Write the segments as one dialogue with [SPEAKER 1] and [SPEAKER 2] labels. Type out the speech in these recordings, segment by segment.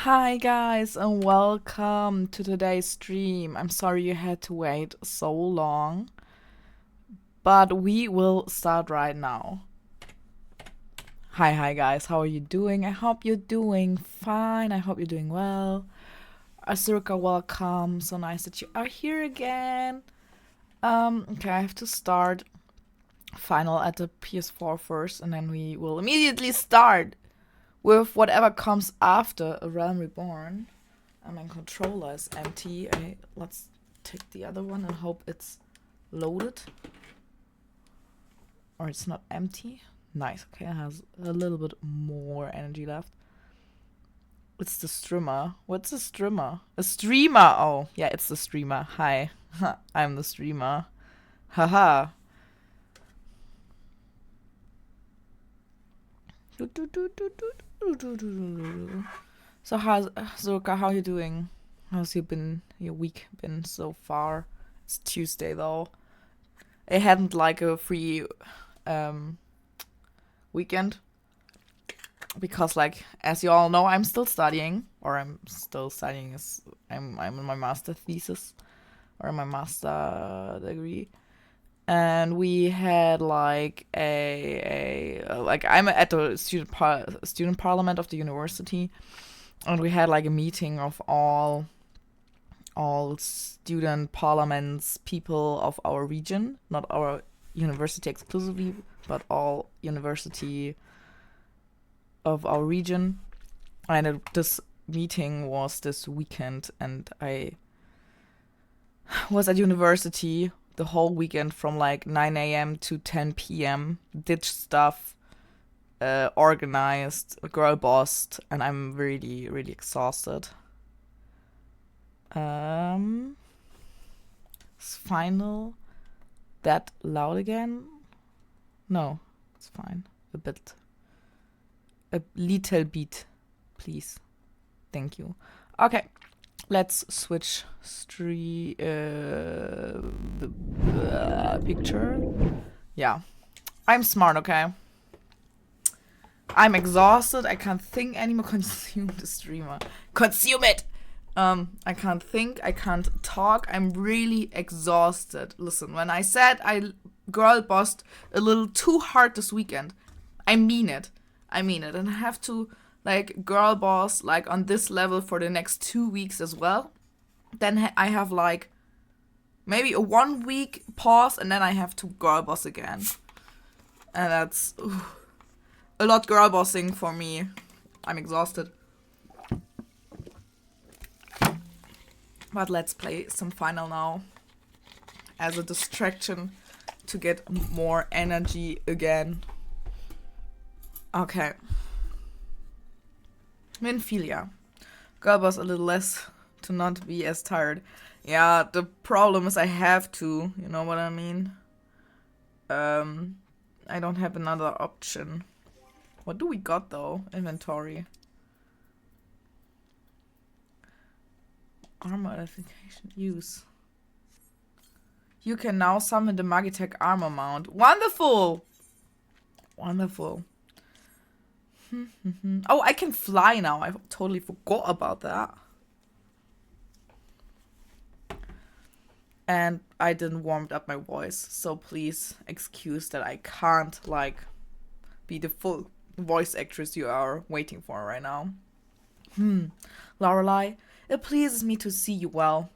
[SPEAKER 1] Hi guys and welcome to today's stream. I'm sorry you had to wait so long, but we will start right now. Hi guys, how are you doing? I hope you're doing fine. I hope you're doing well. Azurka, welcome. So nice that you are here again. Okay, I have to start Final at the PS4 first, and then we will immediately start with whatever comes after a realm reborn. And my controller is empty. Let's take the other one and hope it's loaded. Or it's not empty. Nice. Okay, it has a little bit more energy left. It's the streamer. What's a streamer? A streamer! Oh, yeah, it's the streamer. Hi. I'm the streamer. Haha. So Zurka, how you doing? How's your week been so far? It's Tuesday though. It hadn't like a free weekend because, like, as you all know, I'm still studying, or I'm in my master thesis or my master degree, and we had like I'm at the student parliament of the university, and we had like a meeting of all student parliaments people of our region, not our university exclusively, but all university of our region. And this meeting was this weekend, and I was at university the whole weekend from like 9 a.m. to 10 p.m. Did stuff, organized, girl bossed, and I'm really, really exhausted. Is Final that loud again? No, it's fine. A little bit, please. Thank you. Okay, let's switch picture. Yeah, I'm smart, okay? I'm exhausted. I can't think anymore. Consume the streamer. Consume it! I can't think. I can't talk. I'm really exhausted. Listen, when I said I girl bossed a little too hard this weekend, I mean it. And I have to like girl boss like on this level for the next 2 weeks as well. Then I have like maybe a 1 week pause, and then I have to girl boss again. And that's a lot girl bossing for me. I'm exhausted. But let's play some Final now as a distraction to get more energy again. Okay. Minfilia. Girl boss a little less to not be as tired. Yeah, the problem is I have to, you know what I mean? I don't have another option. What do we got though? Inventory. Armor modification. Use. You can now summon the Magitech armor mount. Wonderful! Wonderful. Oh, I can fly now. I totally forgot about that. And I didn't warm up my voice, so please excuse that I can't, like, be the full voice actress you are waiting for right now. Loreley, it pleases me to see you well.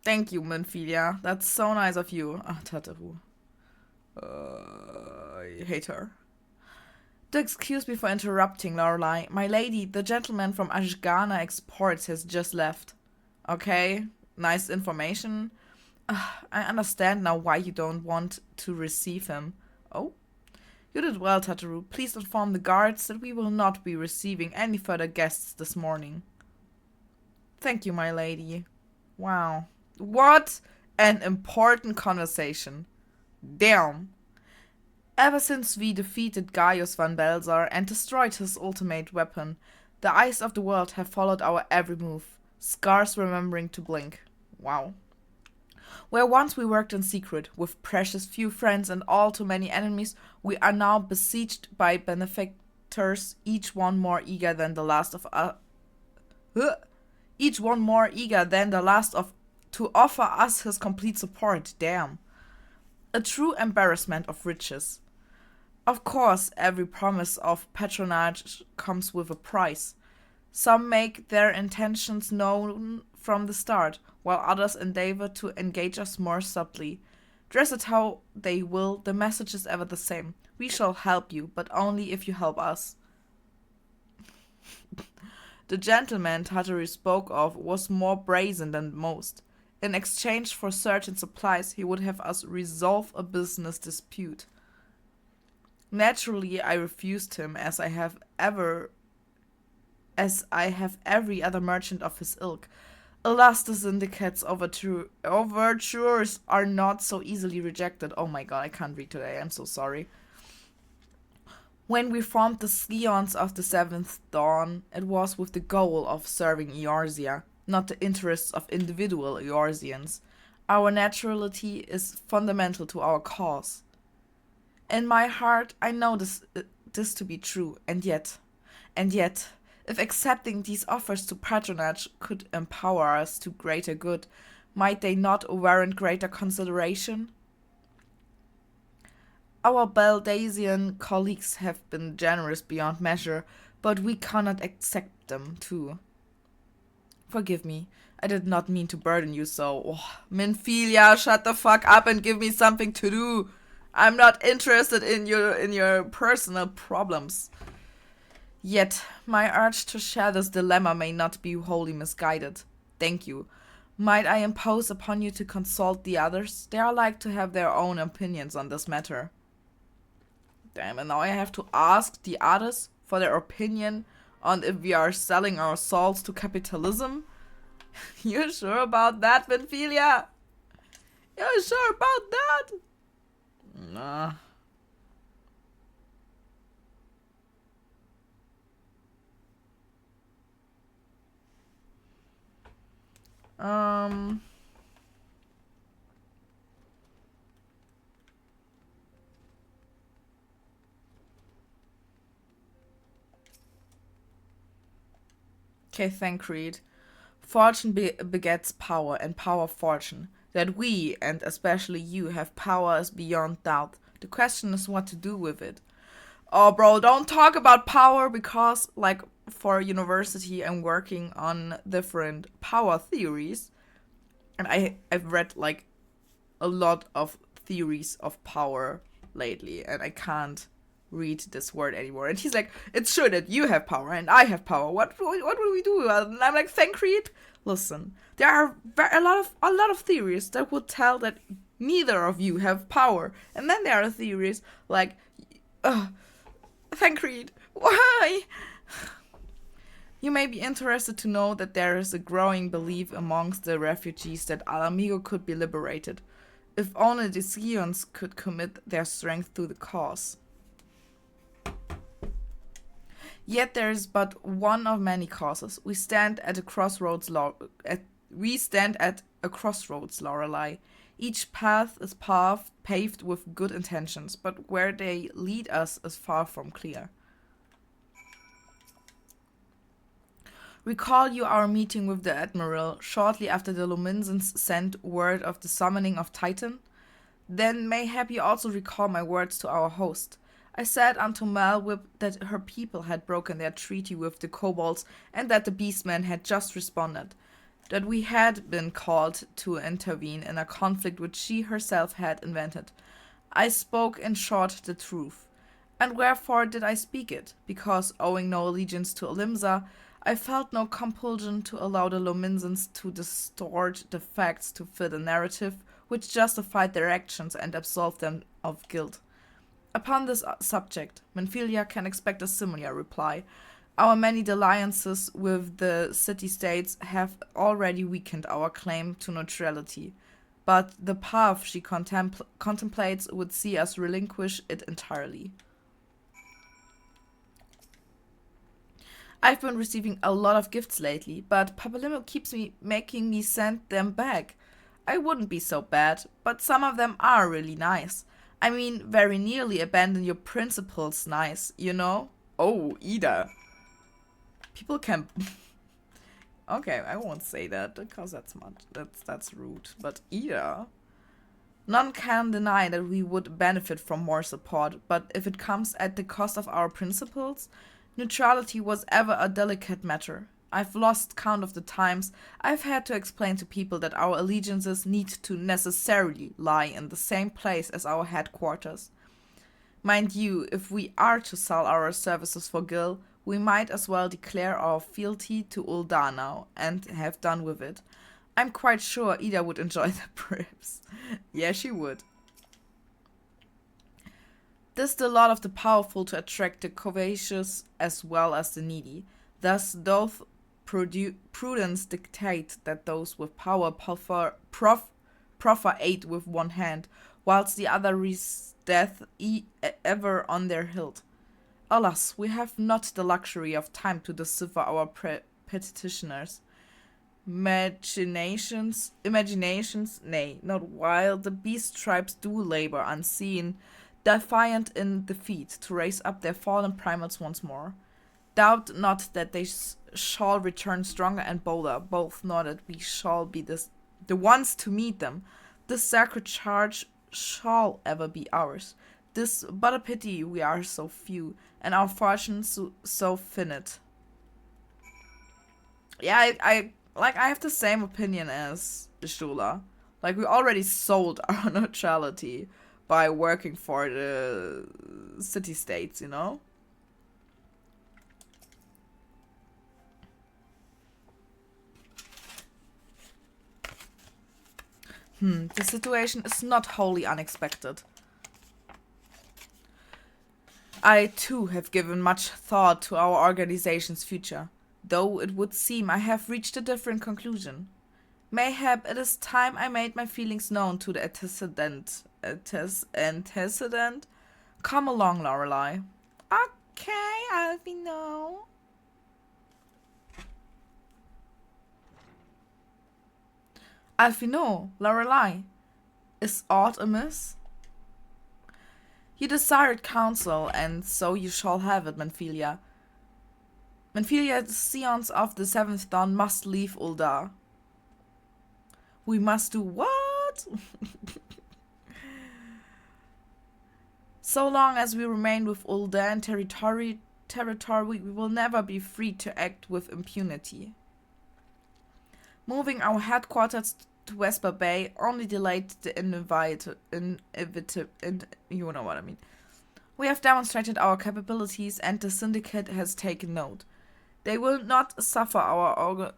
[SPEAKER 1] Thank you, Minfilia. That's so nice of you. Ah, Tataru. I hate her. Do excuse me for interrupting, Loreley. My lady, the gentleman from Ashgana Exports has just left. Okay, nice information. I understand now why you don't want to receive him. Oh? You did well, Tataru. Please inform the guards that we will not be receiving any further guests this morning. Thank you, my lady. Wow. What an important conversation. Damn. Ever since we defeated Gaius van Belzar and destroyed his ultimate weapon, the eyes of the world have followed our every move, scarce remembering to blink. Wow. Where once we worked in secret, with precious few friends and all too many enemies, we are now besieged by benefactors, each one more eager than the last of to offer us his complete support. Damn. A true embarrassment of riches. Of course, every promise of patronage comes with a price. Some make their intentions known from the start, while others endeavor to engage us more subtly. Dress it how they will, the message is ever the same. We shall help you, but only if you help us. The gentleman Tartary spoke of was more brazen than most. In exchange for certain supplies, he would have us resolve a business dispute. Naturally, I refused him, as I have every other merchant of his ilk. Alas, the syndicate's overtures are not so easily rejected. Oh my god, I can't read today. I'm so sorry. When we formed the Scions of the Seventh Dawn, it was with the goal of serving Eorzea, not the interests of individual Eorzeans. Our naturality is fundamental to our cause. In my heart, I know this to be true, and yet, if accepting these offers to patronage could empower us to greater good, might they not warrant greater consideration? Our Baldasian colleagues have been generous beyond measure, but we cannot accept them too. Forgive me, I did not mean to burden you so. Oh, Minfilia, shut the fuck up and give me something to do. I'm not interested in your personal problems. Yet, my urge to share this dilemma may not be wholly misguided. Thank you. Might I impose upon you to consult the others? They are like to have their own opinions on this matter. Damn, and now I have to ask the others for their opinion on if we are selling our souls to capitalism? You sure about that, Vinfilia? You sure about that? Nah. Okay, Thancred. Fortune begets power, and power fortune. That we, and especially you, have power is beyond doubt. The question is what to do with it. Oh, bro, don't talk about power because, like, for university, I'm working on different power theories. And I've read, like, a lot of theories of power lately, and I can't read this word anymore. And he's like, it's true that you have power and I have power. What will we do? And I'm like, Thancred, listen, there are a lot of theories that would tell that neither of you have power. And then there are theories like, Thancred, why? You may be interested to know that there is a growing belief amongst the refugees that Alamigo could be liberated, if only the Scions could commit their strength to the cause. Yet there is but one of many causes. We stand at a crossroads, Lorelei. Each path is paved with good intentions, but where they lead us is far from clear. Recall you our meeting with the Admiral shortly after the Luminsons sent word of the summoning of Titan? Then mayhap you also recall my words to our host. I said unto Malwhip that her people had broken their treaty with the kobolds and that the beastmen had just responded. That we had been called to intervene in a conflict which she herself had invented. I spoke in short the truth. And wherefore did I speak it? Because, owing no allegiance to Olimza, I felt no compulsion to allow the Luminsons to distort the facts to fit a narrative which justified their actions and absolved them of guilt. Upon this subject, Minfilia can expect a similar reply. Our many alliances with the city-states have already weakened our claim to neutrality, but the path she contemplates would see us relinquish it entirely. I've been receiving a lot of gifts lately, but Papalimo keeps making me send them back. I wouldn't be so bad, but some of them are really nice. I mean, very nearly abandon your principles nice, you know? Oh, Ida. People can... Okay, I won't say that, because that's rude. But Ida... None can deny that we would benefit from more support, but if it comes at the cost of our principles, neutrality was ever a delicate matter. I've lost count of the times I've had to explain to people that our allegiances need to necessarily lie in the same place as our headquarters. Mind you, if we are to sell our services for Gil, We might as well declare our fealty to Ul'dah now and have done with it. I'm quite sure Ida would enjoy the prips. Yeah, she would. This the lot of the powerful to attract the covetous as well as the needy. Thus doth prudence dictate that those with power proffer aid with one hand, whilst the other wreaks death ever on their hilt. Alas, we have not the luxury of time to decipher our petitioners. Imaginations, nay, not while the beast tribes do labor unseen, defiant in defeat, to raise up their fallen primates once more. Doubt not that they shall return stronger and bolder, both nor that we shall be the ones to meet them. This sacred charge shall ever be ours. 'Tis but a pity we are so few, and our fortunes so finite. Yeah, I have the same opinion as Shula. Like, we already sold our neutrality by working for the city-states, you know? The situation is not wholly unexpected. I, too, have given much thought to our organization's future, though it would seem I have reached a different conclusion. Mayhap it is time I made my feelings known to the antecedent. Come along, Lorelei. Okay, I'll be known. Alfino, Lorelei, is aught amiss? You desired counsel, and so you shall have it, Menphilia. Menphilia, the scions of the seventh dawn must leave Ul'dah. We must do what? So long as we remain with Ul'dah and territory, we will never be free to act with impunity. Moving our headquarters to Vesper Bay only delayed the you know what I mean. We have demonstrated our capabilities and the syndicate has taken note. They will not suffer our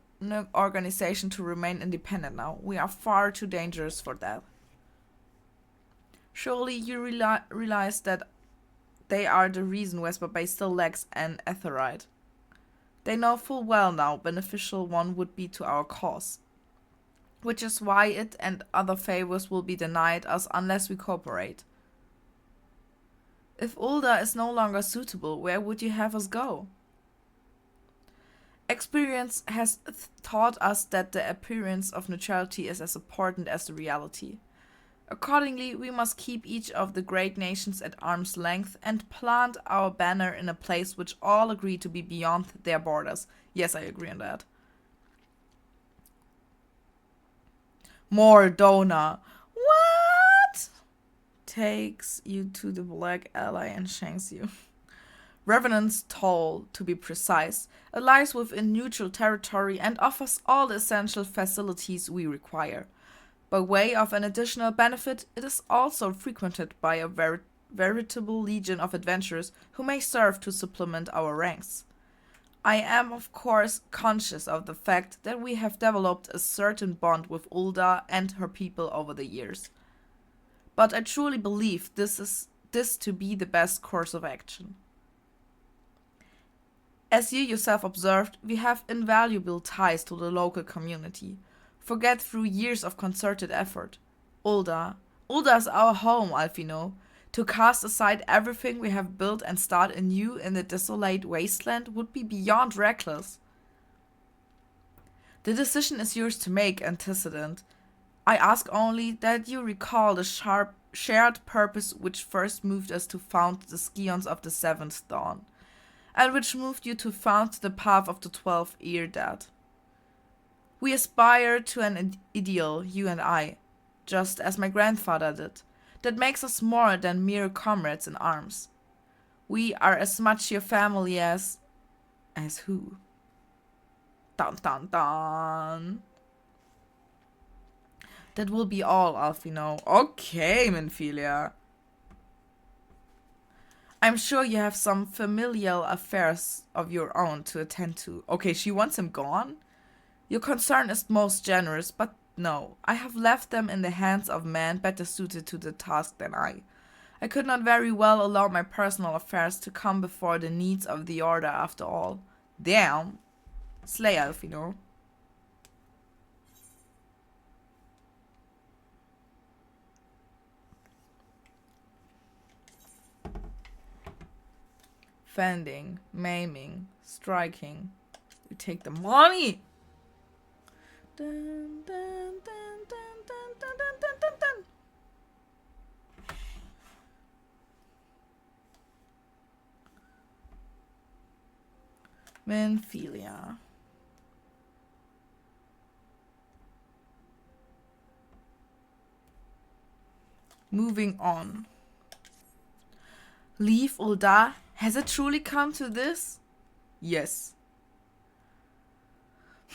[SPEAKER 1] organization to remain independent now. We are far too dangerous for that. Surely you realize that they are the reason Vesper Bay still lacks an aetheryte. They know full well now beneficial one would be to our cause, which is why it and other favors will be denied us unless we cooperate. If Ul'dah is no longer suitable, where would you have us go? Experience has taught us that the appearance of neutrality is as important as the reality. Accordingly, we must keep each of the great nations at arm's length and plant our banner in a place which all agree to be beyond their borders. Yes, I agree on that. Mordona. What? Takes you to the Black Ally and shanks you. Revenant's Toll, to be precise, lies within neutral territory and offers all the essential facilities we require. By way of an additional benefit, it is also frequented by a veritable legion of adventurers who may serve to supplement our ranks. I am, of course, conscious of the fact that we have developed a certain bond with Ul'dah and her people over the years. But I truly believe this to be the best course of action. As you yourself observed, we have invaluable ties to the local community, forget through years of concerted effort. Ul'dah is our home, Alfino. To cast aside everything we have built and start anew in the desolate wasteland would be beyond reckless. The decision is yours to make, antecedent. I ask only that you recall the shared purpose which first moved us to found the scions of the Seventh Dawn, and which moved you to found the path of the 12th Eardad. We aspire to an ideal, you and I, just as my grandfather did, that makes us more than mere comrades in arms. We are as much your family as who? Dun dun dun. That will be all, Alfino. Okay, Menphilia. I'm sure you have some familial affairs of your own to attend to. Okay, she wants him gone? Your concern is most generous, but no. I have left them in the hands of men better suited to the task than I. I could not very well allow my personal affairs to come before the needs of the order after all. Damn. Slay Alfino. Fending, maiming, striking. We take the money. Dun, dun, dun, dun, dun, dun, dun, dun, dun, dun. Minfilia. Moving on. Leave Ulda? Has it truly come to this? Yes.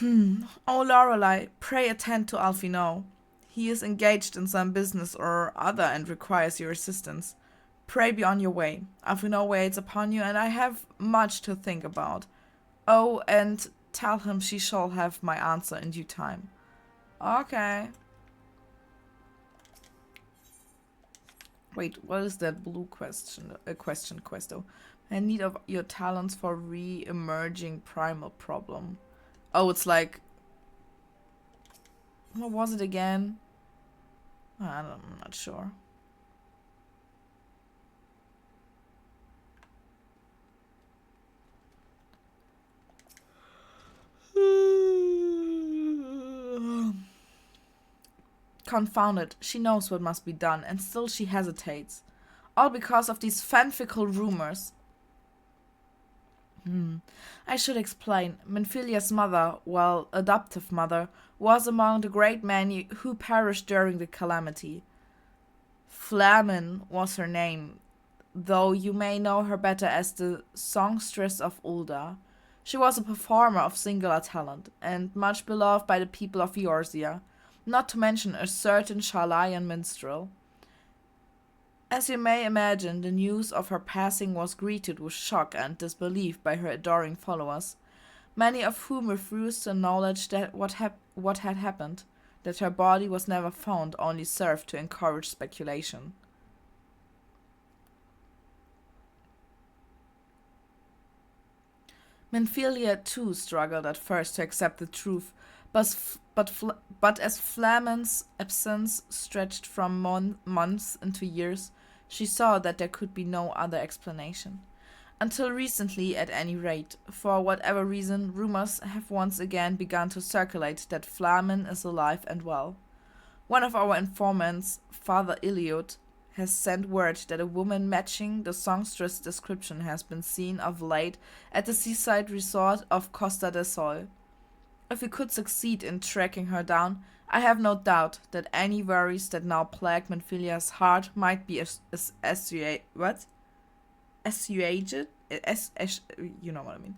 [SPEAKER 1] Oh, Loreley, pray attend to Alfino. He is engaged in some business or other and requires your assistance. Pray be on your way. Alfino waits upon you, and I have much to think about. Oh, and tell him she shall have my answer in due time. Okay. Wait, what is that blue question? Questo. I need of your talents for re-emerging primal problem. Oh, it's like... What was it again? I'm not sure. Confound it, she knows what must be done, and still she hesitates. All because of these fanfical rumors. I should explain. Minfilia's mother, well, adoptive mother, was among the great many who perished during the calamity. Flamin was her name, though you may know her better as the songstress of Ulda. She was a performer of singular talent, and much beloved by the people of Eorzea, not to mention a certain Sharlayan minstrel. As you may imagine, the news of her passing was greeted with shock and disbelief by her adoring followers, many of whom refused to acknowledge that what had happened. That her body was never found only served to encourage speculation. Minfilia too struggled at first to accept the truth, but as Flamin's absence stretched from months into years, she saw that there could be no other explanation. Until recently, at any rate, for whatever reason, rumors have once again begun to circulate that Flamin is alive and well. One of our informants, Father Iliot, has sent word that a woman matching the songstress description has been seen of late at the seaside resort of Costa del Sol. If we could succeed in tracking her down, I have no doubt that any worries that now plague Minfilia's heart might be assuaged. You know what I mean.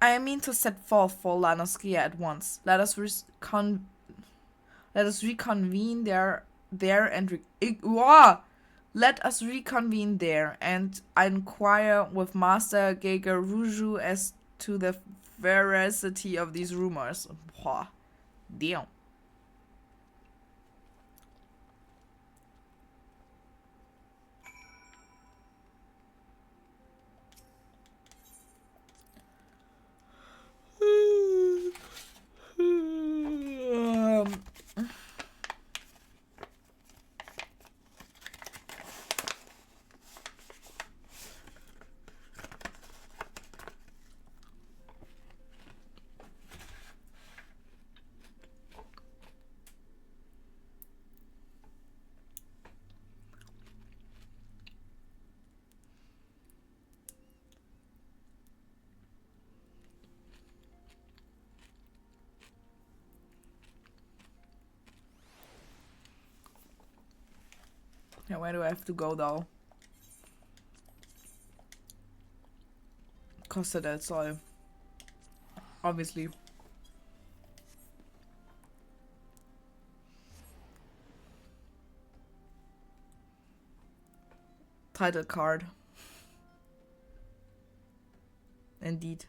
[SPEAKER 1] I mean to set forth for Lanoskia at once. Let us reconvene there and let us reconvene there and inquire with Master Geiger Ruju as to the veracity of these rumors. Damn. Yeah, where do I have to go though? Costa del Sol. Obviously. Title card. Indeed.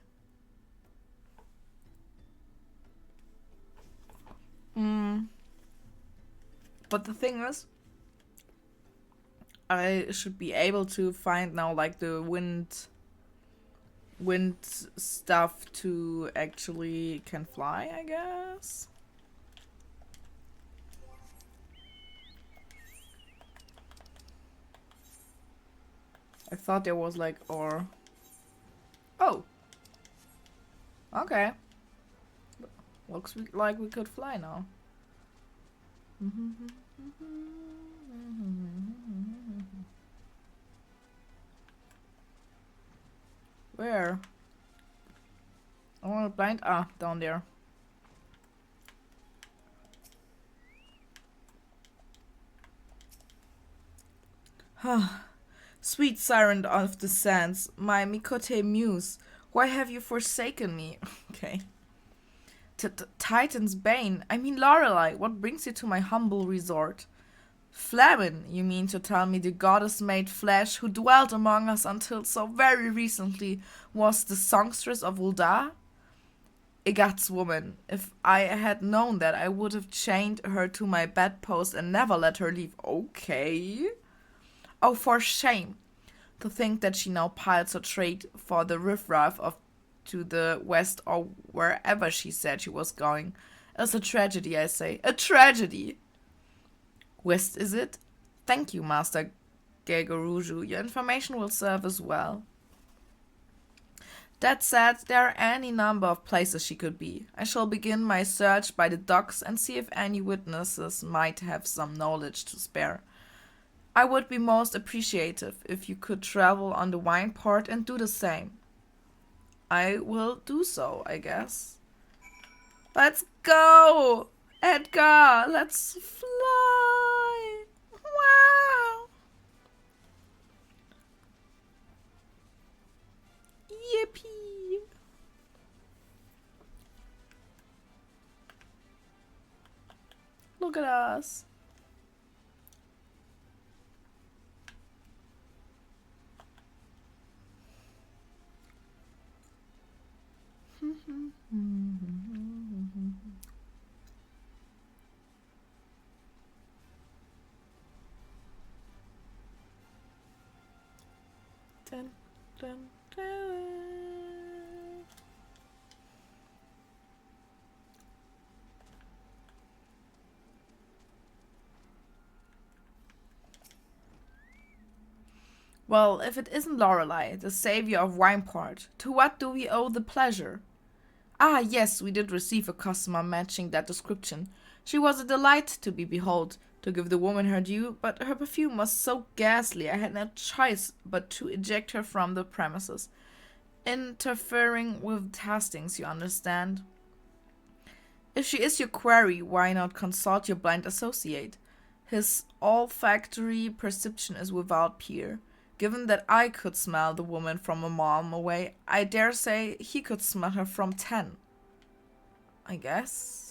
[SPEAKER 1] But the thing is, I should be able to find now like the wind stuff to actually can fly, I guess. I thought there was like or oh. Okay. Looks like we could fly now. Where? I want to blind. Ah, down there. Sweet siren of the sands, my Mikote muse, why have you forsaken me? Okay. Titan's bane. I mean, Loreley, what brings you to my humble resort? Flamin, you mean to tell me the goddess made flesh who dwelt among us until so very recently was the songstress of Ul'dah? Egat's woman. If I had known that, I would have chained her to my bedpost and never let her leave. Okay. Oh, for shame. To think that she now piles her trade for the riffraff of to the west or wherever she said she was going. It's a tragedy, I say. A tragedy! West, is it? Thank you, Master Gegoruju. Your information will serve as well. That said, there are any number of places she could be. I shall begin my search by the docks and see if any witnesses might have some knowledge to spare. I would be most appreciative if you could travel on the Wineport and do the same. I will do so, I guess. Let's go! Edgar, let's fly! Wow! Yippee! Look at us. Dun, dun, dun. Well, if it isn't Loreley, the savior of Wineport, to what do we owe the pleasure? Ah, yes, we did receive a customer matching that description. She was a delight to behold, to give the woman her due, but her perfume was so ghastly I had no choice but to eject her from the premises. Interfering with tastings, you understand. If she is your quarry, why not consult your blind associate? His olfactory perception is without peer. Given that I could smell the woman from a mile away, I dare say he could smell her from 10. I guess.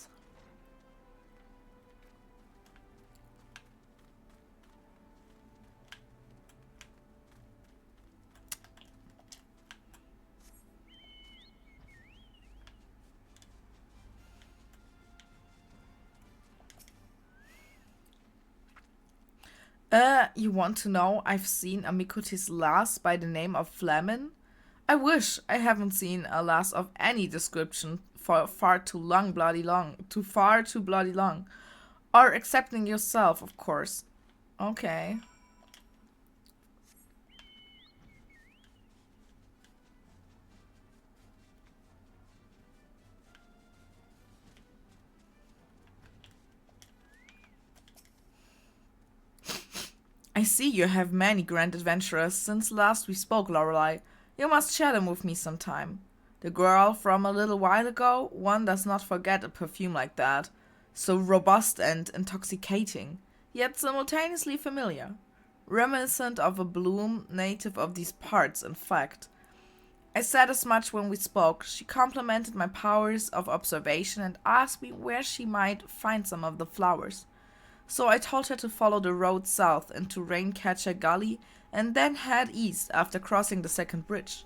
[SPEAKER 1] You want to know I've seen a Mikutis lass by the name of Flamin? I wish I haven't seen a lass of any description for far too bloody long. Or excepting yourself, of course. Okay. I see you have many grand adventures since last we spoke, Loreley. You must share them with me sometime. The girl from a little while ago, one does not forget a perfume like that. So robust and intoxicating, yet simultaneously familiar. Reminiscent of a bloom native of these parts, in fact. I said as much when we spoke. She complimented my powers of observation and asked me where she might find some of the flowers. So I told her to follow the road south into Raincatcher Gully and then head east after crossing the second bridge.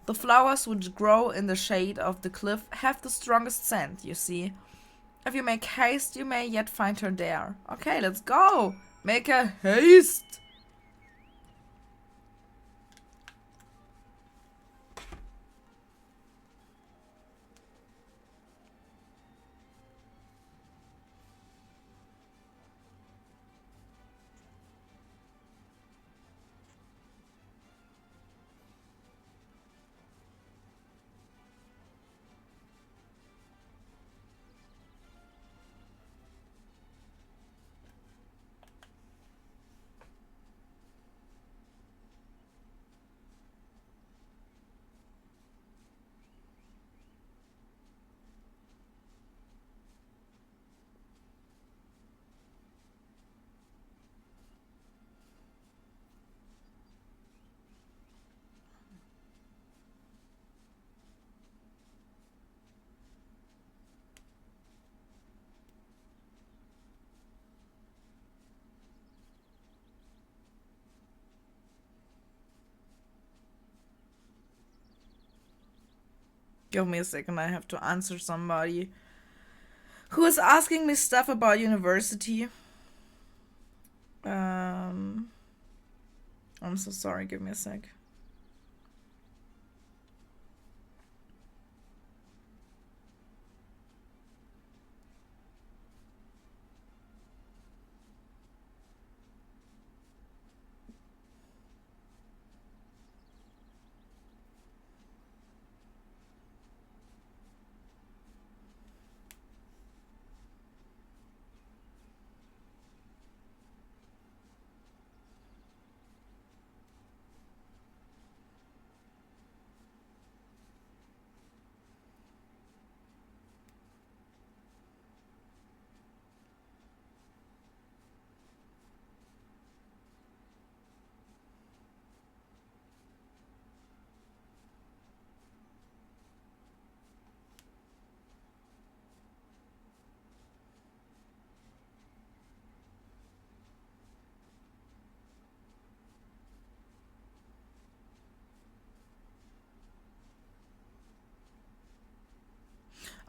[SPEAKER 1] The flowers which grow in the shade of the cliff have the strongest scent, you see. If you make haste, you may yet find her there. Okay, let's go! Make a haste! Give me a second, I have to answer somebody who is asking me stuff about university. I'm so sorry, give me a sec.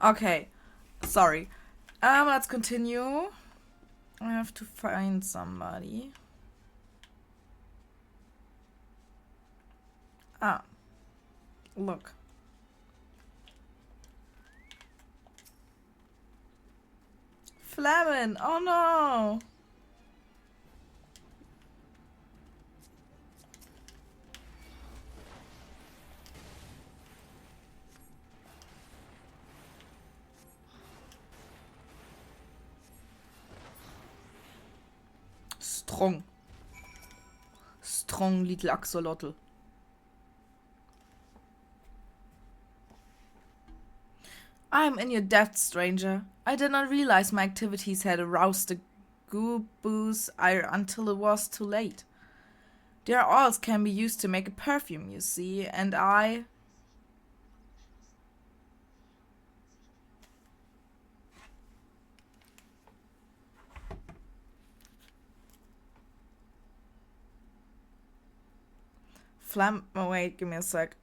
[SPEAKER 1] Okay, sorry. Let's continue. I have to find somebody. Ah, look. Flamin! Oh no! Strong. Strong little axolotl. I'm in your debt, stranger. I did not realize my activities had aroused the gooboo's ire until it was too late. Their oils can be used to make a perfume, you see, and I... Oh, wait, give me a sec.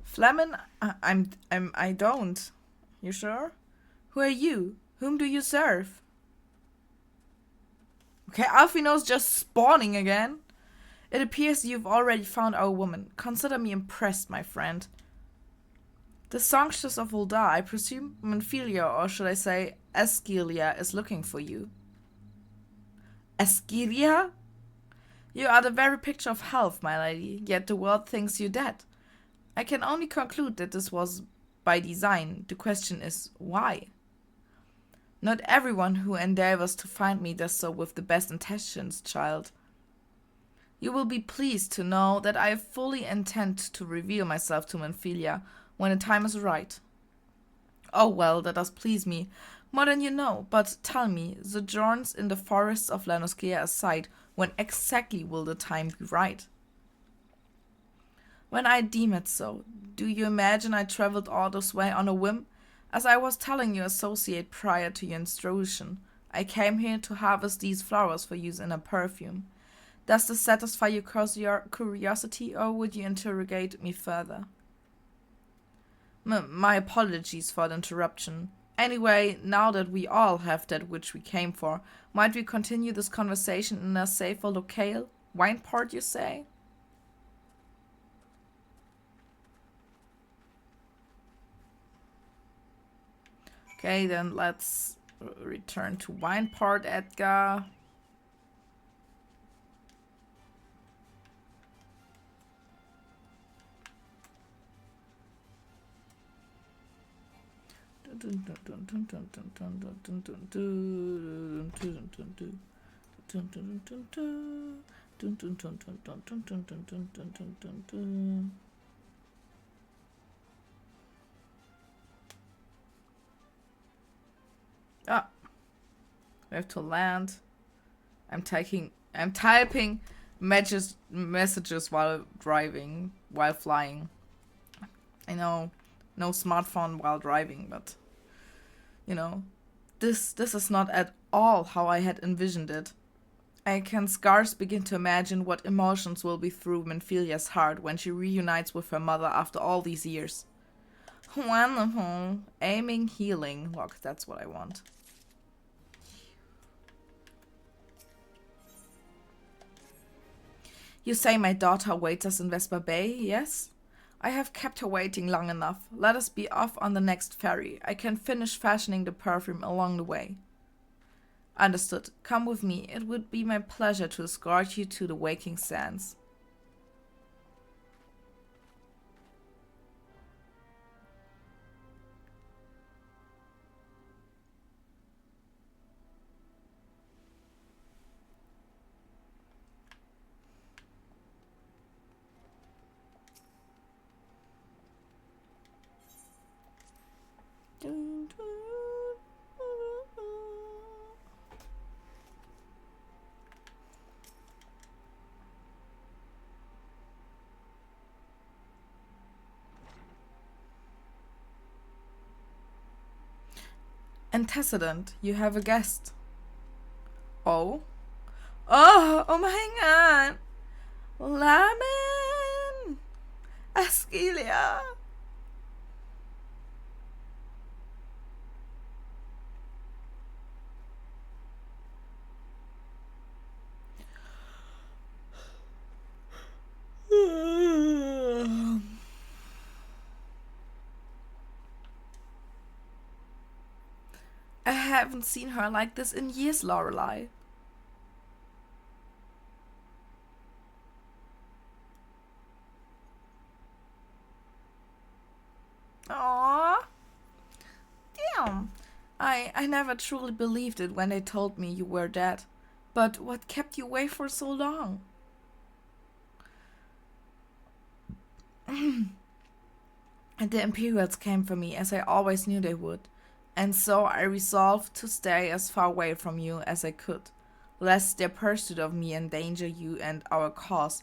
[SPEAKER 1] Flamin, I don't. You sure? Who are you? Whom do you serve? Okay, Alfino's just spawning again. It appears you've already found our woman. Consider me impressed, my friend. The songstress of Ulda, I presume Menphilia, or should I say Esquilia, is looking for you. Esquilia? You are the very picture of health, my lady, yet the world thinks you dead. I can only conclude that this was by design. The question is, why? Not everyone who endeavors to find me does so with the best intentions, child. You will be pleased to know that I fully intend to reveal myself to Menphilia when the time is right. Oh well, that does please me, more than you know, but tell me, sojourns in the forests of Lanoscea aside, when exactly will the time be right? When I deem it so, do you imagine I traveled all this way on a whim? As I was telling your associate prior to your intrusion, I came here to harvest these flowers for use in a perfume. Does this satisfy your curiosity, or would you interrogate me further? My apologies for the interruption. Anyway, now that we all have that which we came for, might we continue this conversation in a safer locale? Wineport, you say? Okay, then let's return to Wineport, Edgar. Ah, we have to land. I'm typing messages while driving, while flying. I know, no smartphone while driving, but you know, this is not at all how I had envisioned it. I can scarce begin to imagine what emotions will be through Menphilia's heart when she reunites with her mother after all these years. Wonderful. Aiming healing. Look, that's what I want. You say my daughter waits us in Vesper Bay, yes? I have kept her waiting long enough. Let us be off on the next ferry. I can finish fashioning the perfume along the way. Understood. Come with me. It would be my pleasure to escort you to the Waking Sands. Antecedent, you have a guest. Oh? Oh my god! Lemon! Askelia! I haven't seen her like this in years, Loreley. Aww. Damn. I never truly believed it when they told me you were dead. But what kept you away for so long? And the Imperials came for me, as I always knew they would. And so I resolved to stay as far away from you as I could, lest their pursuit of me endanger you and our cause.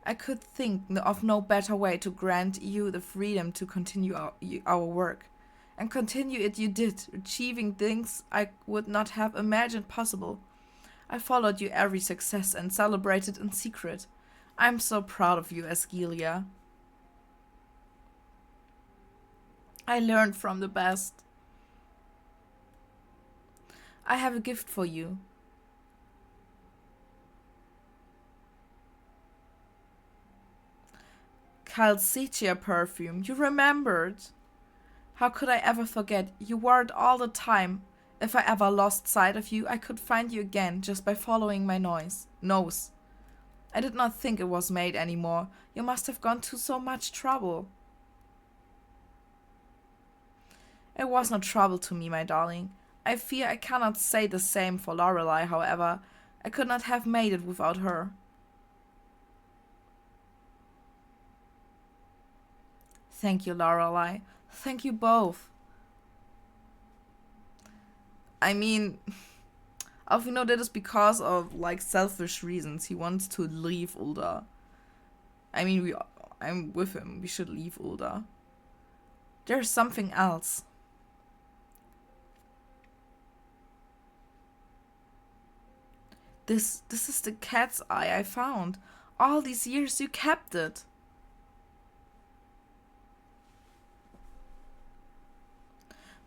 [SPEAKER 1] I could think of no better way to grant you the freedom to continue our work. And continue it you did, achieving things I would not have imagined possible. I followed your every success and celebrated in secret. I'm so proud of you, Askelia. I learned from the best. I have a gift for you. Calcetia perfume, you remembered. How could I ever forget? You wore it all the time. If I ever lost sight of you, I could find you again just by following my nose. I did not think it was made anymore. You must have gone to so much trouble. It was no trouble to me, my darling. I fear I cannot say the same for Loreley, however. I could not have made it without her. Thank you, Loreley. Thank you both. I mean, Alfino did this because of, like, selfish reasons. He wants to leave Ulda. I mean, I'm with him. We should leave Ulda. There's something else. This is the cat's eye I found. All these years you kept it.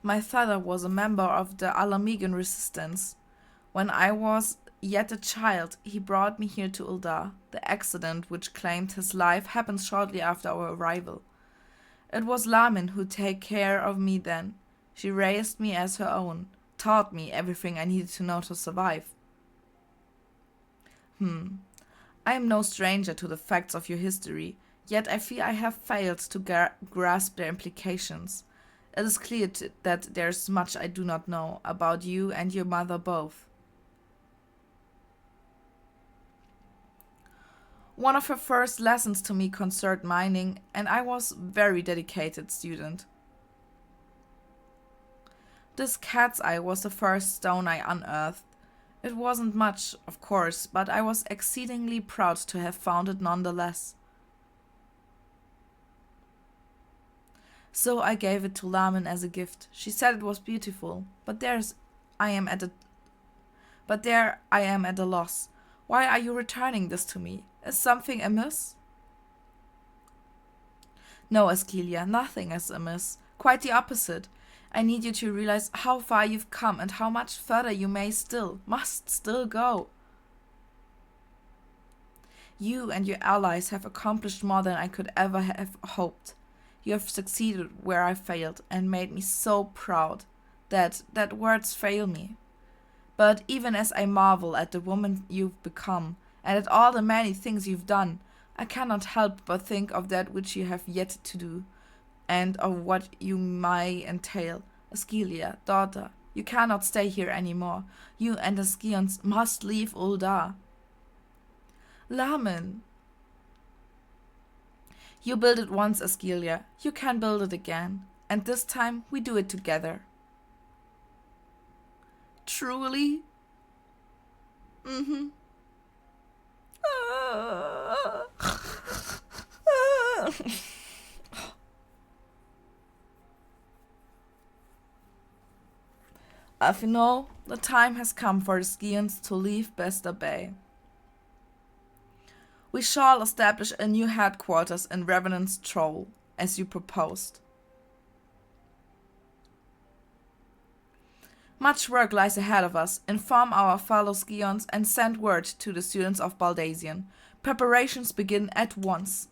[SPEAKER 1] My father was a member of the Alamegan resistance. When I was yet a child, he brought me here to Ulda. The accident which claimed his life happened shortly after our arrival. It was Lamin who took care of me then. She raised me as her own, taught me everything I needed to know to survive. I am no stranger to the facts of your history, yet I fear I have failed to grasp their implications. It is clear that there is much I do not know about you and your mother both. One of her first lessons to me concerned mining, and I was a very dedicated student. This cat's eye was the first stone I unearthed. It wasn't much, of course, but I was exceedingly proud to have found it nonetheless. So I gave it to Lamin as a gift. She said it was beautiful, but there I am at a loss. Why are you returning this to me? Is something amiss? No, Askelia, nothing is amiss. Quite the opposite. I need you to realize how far you've come and how much further you must still go. You and your allies have accomplished more than I could ever have hoped. You have succeeded where I failed and made me so proud that words fail me. But even as I marvel at the woman you've become and at all the many things you've done, I cannot help but think of that which you have yet to do, and of what you may entail. Askelia, daughter, you cannot stay here anymore. You and the Scions must leave Ulda. Lamin. You built it once, Askelia. You can build it again. And this time we do it together. Truly? Mm-hmm. Afino, the time has come for the Scions to leave Bester Bay. We shall establish a new headquarters in Revenant's Troll, as you proposed. Much work lies ahead of us. Inform our fellow Scions and send word to the students of Baldazian. Preparations begin at once.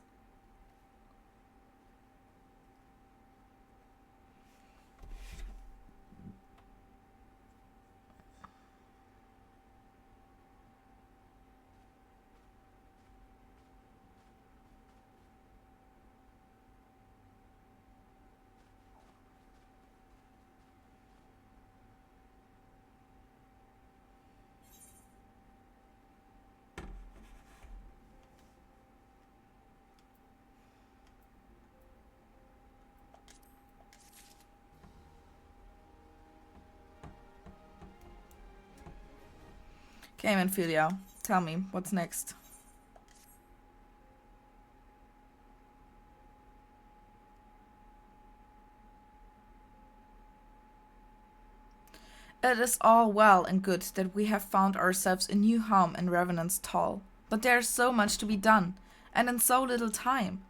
[SPEAKER 1] Okay, Manfilia, tell me, what's next? It is all well and good that we have found ourselves a new home in Revenant's Toll, but there is so much to be done, and in so little time.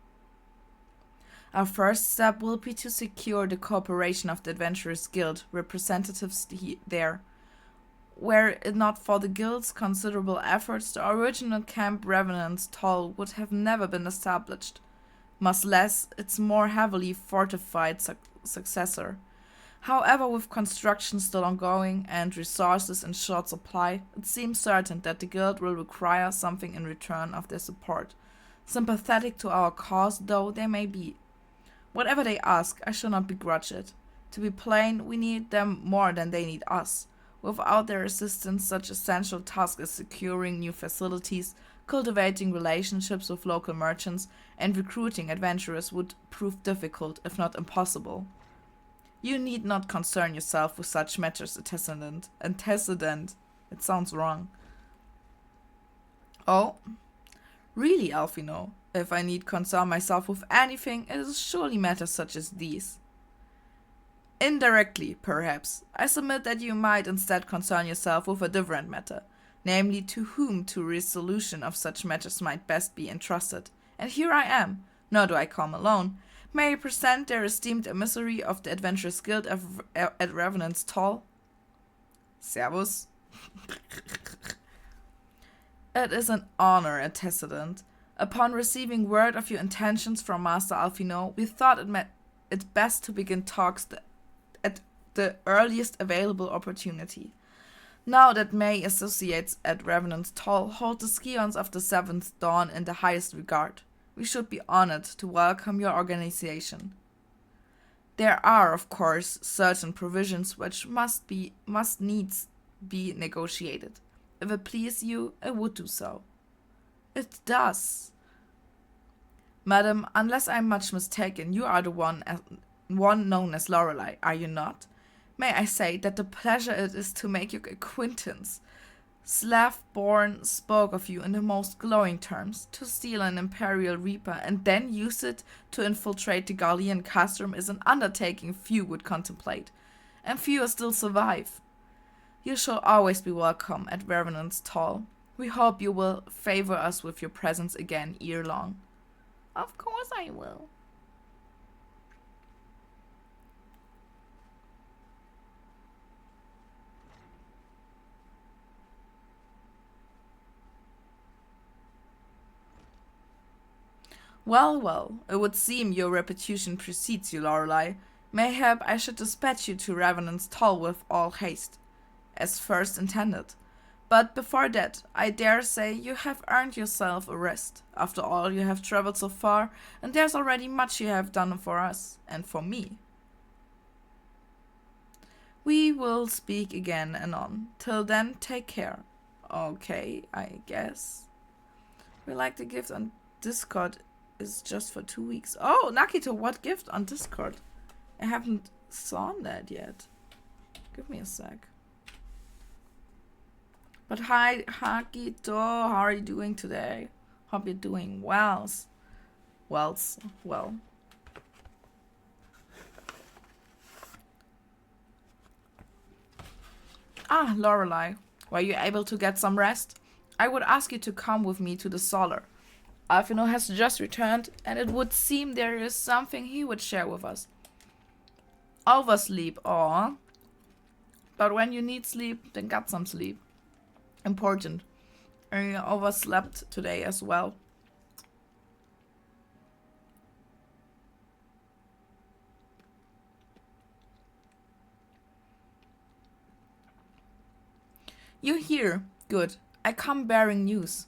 [SPEAKER 1] Our first step will be to secure the cooperation of the Adventurers Guild representatives there. Were it not for the Guild's considerable efforts, the original Camp Revenant's Toll would have never been established, much less its more heavily fortified successor. However, with construction still ongoing and resources in short supply, it seems certain that the Guild will require something in return of their support, sympathetic to our cause though they may be. Whatever they ask, I shall not begrudge it. To be plain, we need them more than they need us. Without their assistance, such essential tasks as securing new facilities, cultivating relationships with local merchants, and recruiting adventurers would prove difficult, if not impossible. You need not concern yourself with such matters, antecedent. It sounds wrong. Oh, really, Alfino? If I need concern myself with anything, it is surely matters such as these. Indirectly, perhaps, I submit that you might instead concern yourself with a different matter, namely to whom to resolution of such matters might best be entrusted. And here I am, nor do I come alone. May I present their esteemed emissary of the Adventurers Guild at Revenant's Hall? Servus. It is an honor, antecedent. Upon receiving word of your intentions from Master Alfino, we thought it best to begin talks at the earliest available opportunity. Now that May associates at Revenant's Hall hold the scions of the Seventh Dawn in the highest regard, we should be honored to welcome your organization. There are, of course, certain provisions which must needs be negotiated. If it please you, it would do so. It does. Madam, unless I am much mistaken, you are the one known as Loreley, are you not? May I say that the pleasure it is to make your acquaintance. Slav-born spoke of you in the most glowing terms. To steal an Imperial Reaper and then use it to infiltrate the Gallian castrum is an undertaking few would contemplate, and fewer still survive. You shall always be welcome at Revenant's Hall. We hope you will favor us with your presence again ere long. Of course I will. Well, it would seem your reputation precedes you, Loreley. Mayhap I should dispatch you to Revenant's Hall with all haste, as first intended. But before that, I dare say you have earned yourself a rest. After all, you have travelled so far, and there's already much you have done for us, and for me. We will speak again anon. Till then, take care. Okay, I guess. We like the gift on Discord is just for 2 weeks. Oh, Nakito, what gift on Discord? I haven't seen that yet. Give me a sec. But hi, Hakito, how are you doing today? Hope you're doing well. Well. Ah, Loreley, were you able to get some rest? I would ask you to come with me to the Solar. Alfino has just returned, and it would seem there is something he would share with us. Oversleep, aw. But when you need sleep, then get some sleep. Important. I overslept today as well. You here? Good. I come bearing news.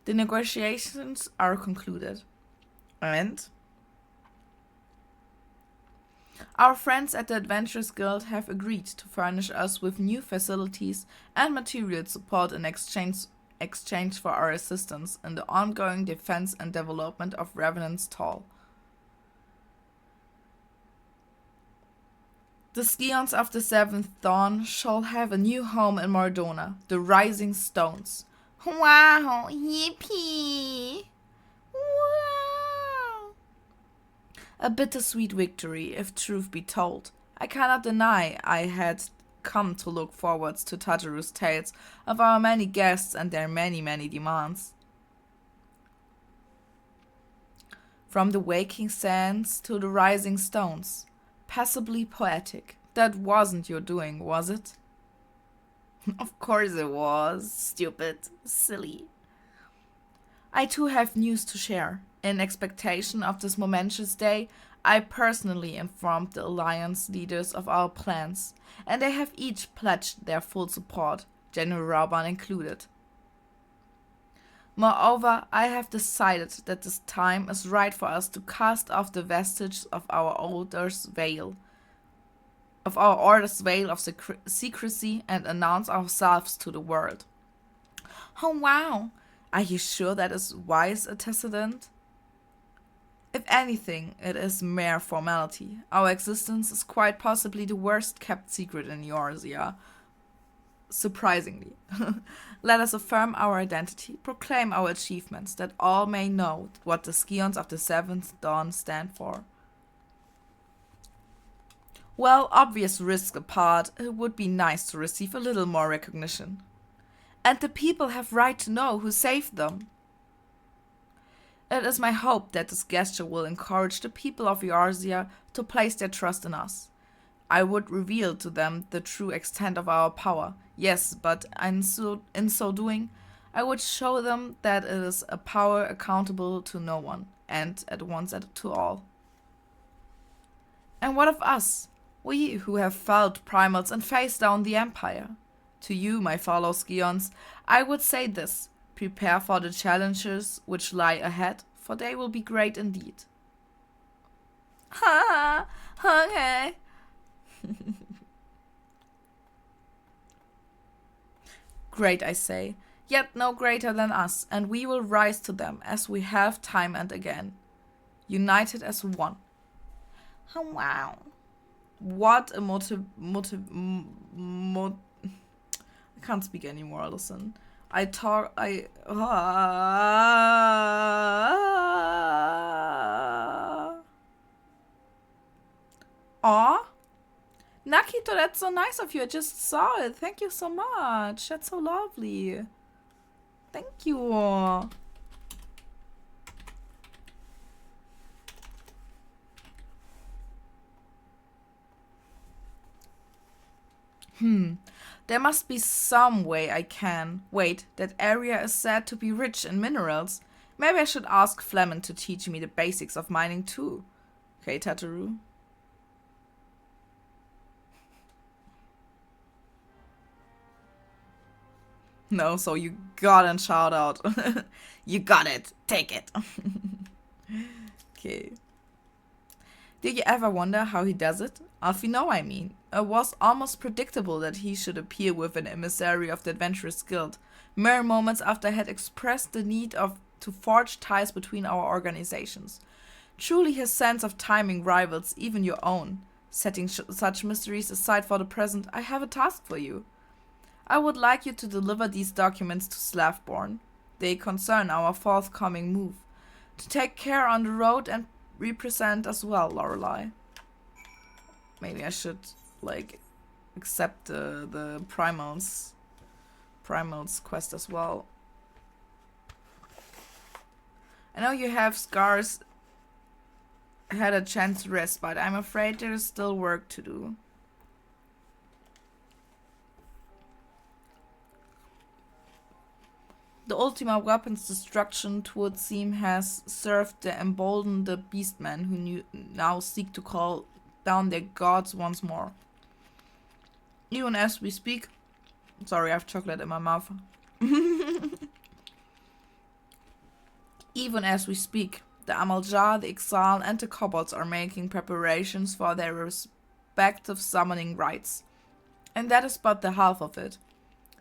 [SPEAKER 1] The negotiations are concluded. And? Our friends at the Adventurers Guild have agreed to furnish us with new facilities and material support in exchange for our assistance in the ongoing defense and development of Revenant's Hall. The scions of the Seventh Dawn shall have a new home in Mordona, the Rising Stones. Wow, yippee! Wow! A bittersweet victory, if truth be told. I cannot deny I had come to look forwards to Tajaru's tales of our many guests and their many demands. From the waking sands to the rising stones. Passably poetic. That wasn't your doing, was it? Of course it was. Stupid. Silly. I too have news to share. In expectation of this momentous day, I personally informed the Alliance leaders of our plans, and they have each pledged their full support, General Reborn included. Moreover, I have decided that this time is right for us to cast off the vestiges of our order's veil of secrecy and announce ourselves to the world. Oh wow! Are you sure that is wise, antecedent? If anything, it is mere formality. Our existence is quite possibly the worst kept secret in Eorzea. surprisingly. Let us affirm our identity, proclaim our achievements, that all may know what the Scions of the Seventh Dawn stand for. Well, obvious risks apart, it would be nice to receive a little more recognition. And the people have right to know who saved them. It is my hope that this gesture will encourage the people of Eorzea to place their trust in us. I would reveal to them the true extent of our power, yes, but in so doing, I would show them that it is a power accountable to no one, and at once to all. And what of us, we who have felled primals and faced down the Empire? To you, my fellow Scions, I would say this: prepare for the challenges which lie ahead, for they will be great indeed. Ha ha, okay. Great, I say, yet no greater than us, and we will rise to them as we have time and again, united as one. Oh, wow. What a I can't speak anymore, listen. Aw. Nakito, that's so nice of you. I just saw it. Thank you so much. That's so lovely. Thank you. There must be some way I can. Wait, that area is said to be rich in minerals. Maybe I should ask Flemon to teach me the basics of mining too. Okay, Tataru. No, so you got and shout out. You got it. Take it. Okay. Did you ever wonder how he does it? Alfino, I mean. It was almost predictable that he should appear with an emissary of the Adventurers Guild, mere moments after I had expressed the need to forge ties between our organizations. Truly his sense of timing rivals even your own. Setting such mysteries aside for the present, I have a task for you. I would like you to deliver these documents to Slavborn. They concern our forthcoming move. To take care on the road and represent as well, Loreley. Maybe I should, accept the Primal's quest as well. I know you have scars, had a chance to rest, but I'm afraid there is still work to do. The Ultima weapon's destruction, it would seem, has served to embolden the beastmen who now seek to call down their gods once more. Even as we speak... Sorry, I have chocolate in my mouth. Even as we speak, the Amaljar, the Exile, and the Kobolds are making preparations for their respective summoning rites. And that is but the half of it.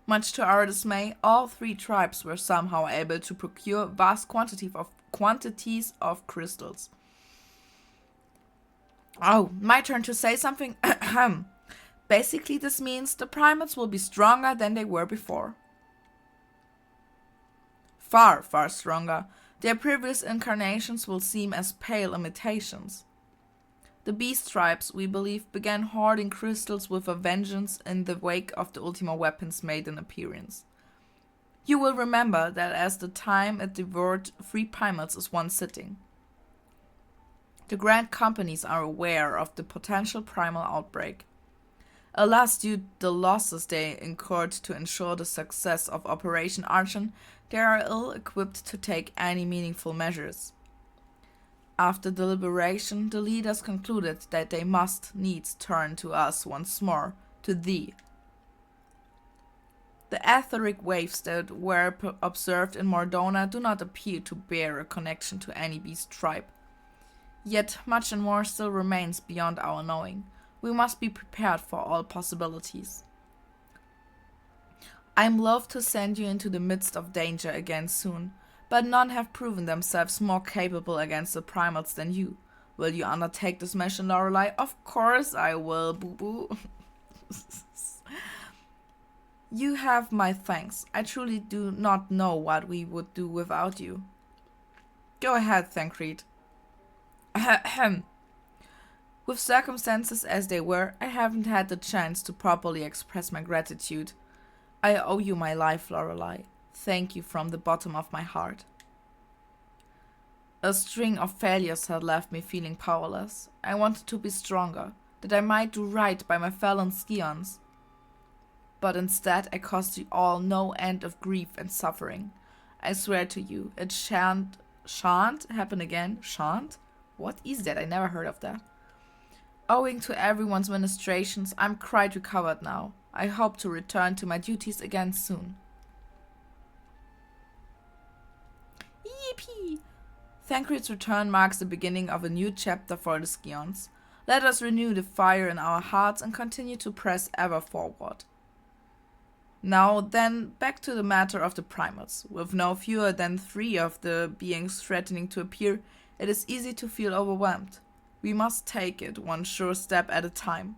[SPEAKER 1] Much to our dismay, all three tribes were somehow able to procure vast quantities of crystals. Oh, my turn to say something? Basically, this means the primates will be stronger than they were before. Far, far stronger. Their previous incarnations will seem as pale imitations. The beast tribes, we believe, began hoarding crystals with a vengeance in the wake of the Ultima weapon's maiden appearance. You will remember that as the time it devoured 3 primates is one sitting. The grand companies are aware of the potential primal outbreak. Alas, due to the losses they incurred to ensure the success of Operation Archon, they are ill-equipped to take any meaningful measures. After deliberation, the leaders concluded that they must needs turn to us once more, to thee. The etheric waves that were observed in Mordona do not appear to bear a connection to any beast tribe. Yet much and more still remains beyond our knowing. We must be prepared for all possibilities. I am loath to send you into the midst of danger again soon, but none have proven themselves more capable against the primates than you. Will you undertake this mission, Loreley? Of course I will, boo-boo. You have my thanks. I truly do not know what we would do without you. Go ahead, Thancred. Ahem. With circumstances as they were, I haven't had the chance to properly express my gratitude. I owe you my life, Loreley. Thank you from the bottom of my heart. A string of failures had left me feeling powerless. I wanted to be stronger, that I might do right by my fellow scions. But instead I caused you all no end of grief and suffering. I swear to you, it shan't happen again. Shan't? What is that? I never heard of that. Owing to everyone's ministrations, I'm quite recovered now. I hope to return to my duties again soon. Yippee! Thancred's return marks the beginning of a new chapter for the Scions. Let us renew the fire in our hearts and continue to press ever forward. Now then, back to the matter of the primates. With no fewer than 3 of the beings threatening to appear, it is easy to feel overwhelmed. We must take it one sure step at a time.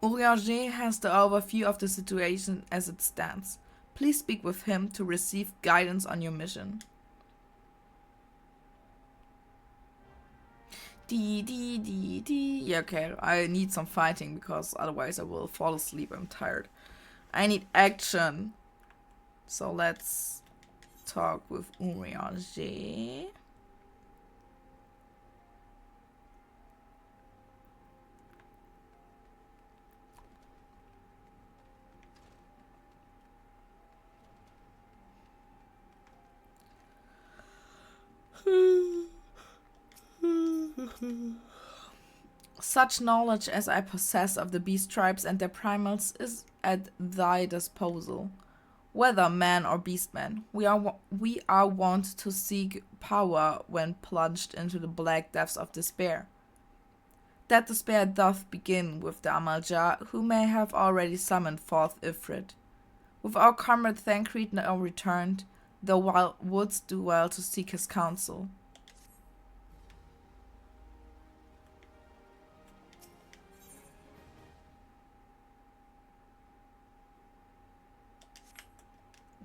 [SPEAKER 1] Urianger has the overview of the situation as it stands. Please speak with him to receive guidance on your mission. Yeah, okay, I need some fighting because otherwise I will fall asleep. I'm tired. I need action. So let's talk with Urianger. Such knowledge as I possess of the beast tribes and their primals is at thy disposal. Whether man or beastman, we are wont to seek power when plunged into the black depths of despair. That despair doth begin with the Amalja, who may have already summoned forth Ifrit. With our comrade Thancred now returned, thou wouldst do well to seek his counsel.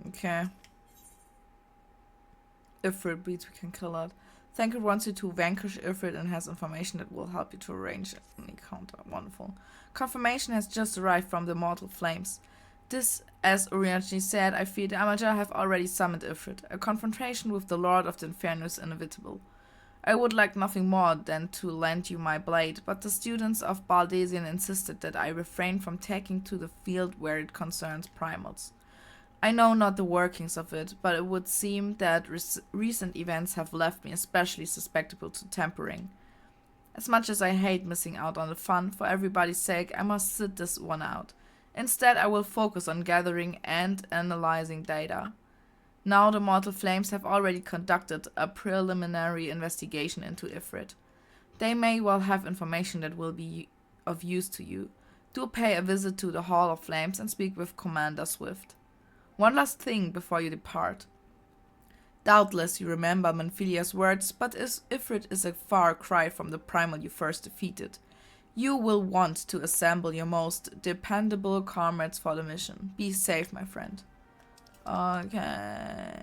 [SPEAKER 1] Okay. Ifrit beats, we can kill it. Thancred wants you to vanquish Ifrit and has information that will help you to arrange an encounter. Wonderful. Confirmation has just arrived from the mortal flames. This, as Urianger said, I fear the Amalja have already summoned Ifrit. A confrontation with the Lord of the Inferno is inevitable. I would like nothing more than to lend you my blade, but the students of Baldesian insisted that I refrain from taking to the field where it concerns primals. I know not the workings of it, but it would seem that recent events have left me especially susceptible to tampering. As much as I hate missing out on the fun, for everybody's sake, I must sit this one out. Instead, I will focus on gathering and analyzing data. Now the mortal flames have already conducted a preliminary investigation into Ifrit. They may well have information that will be of use to you. Do pay a visit to the Hall of Flames and speak with Commander Swift. One last thing before you depart. Doubtless you remember Manphilia's words, but Ifrit is a far cry from the primal you first defeated. You will want to assemble your most dependable comrades for the mission. Be safe, my friend. Okay.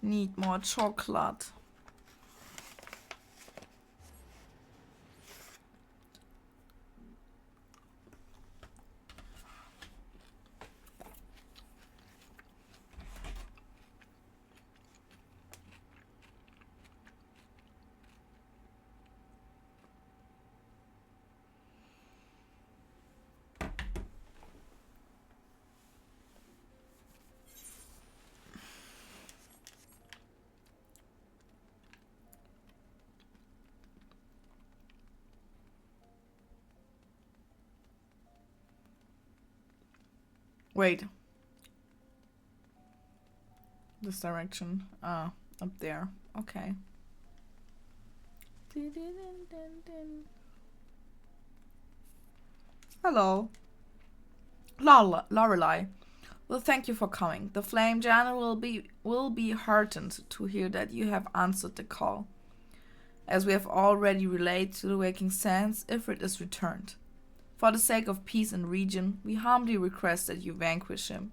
[SPEAKER 1] Need more chocolate. Wait. This direction. Ah, up there. Okay. Hello. Loreley. Well, thank you for coming. The Flame General will be heartened to hear that you have answered the call. As we have already relayed to the Waking Sands, Ifrit is returned. For the sake of peace in region, we humbly request that you vanquish him.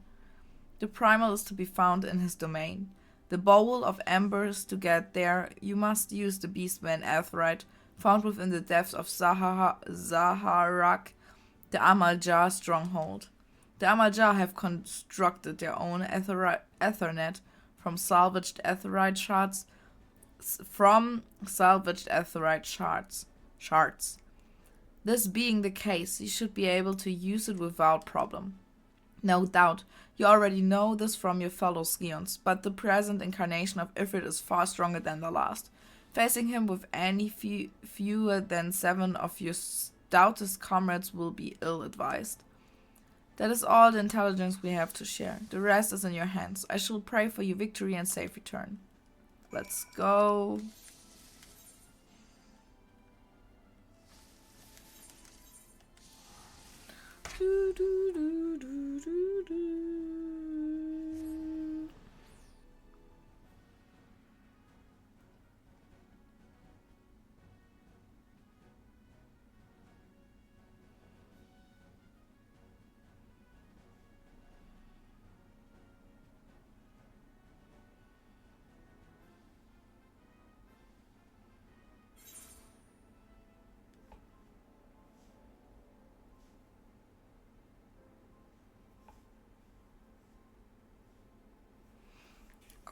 [SPEAKER 1] The primal is to be found in his domain. The bowl of embers. To get there, you must use the beastman Aetheryte, found within the depths of Zaharak, the Amaljar stronghold. The Amaljar have constructed their own Aethernet from salvaged Aetherite shards. This being the case, you should be able to use it without problem. No doubt, you already know this from your fellow Scions, but the present incarnation of Ifrit is far stronger than the last. Facing him with any fewer than 7 of your stoutest comrades will be ill-advised. That is all the intelligence we have to share. The rest is in your hands. I shall pray for your victory and safe return. Let's go. Do, do, do, do, do, do.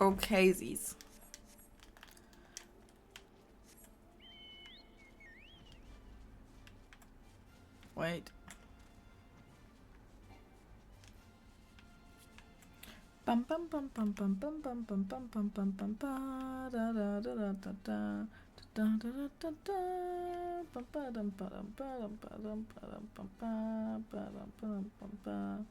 [SPEAKER 1] Okay, Z's. Wait. Bum bum bum bum bum bum bum bum bum bum bum bum ba da da da da da da da da da da da bum ba dum ba dum ba dum ba dum ba dum bum ba ba dum ba dum bum ba.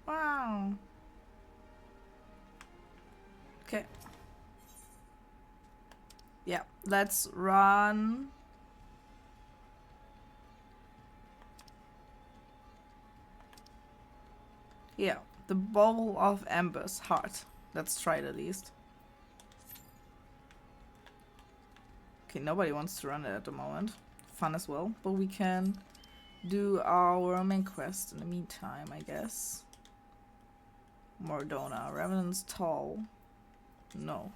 [SPEAKER 1] Wow. Okay. Yeah, let's run. Yeah, the bowl of embers. Heart. Let's try it at least. Okay, nobody wants to run it at the moment. Fun as well, but we can do our main quest in the meantime, I guess. Mordona, Revenant's Tall. No.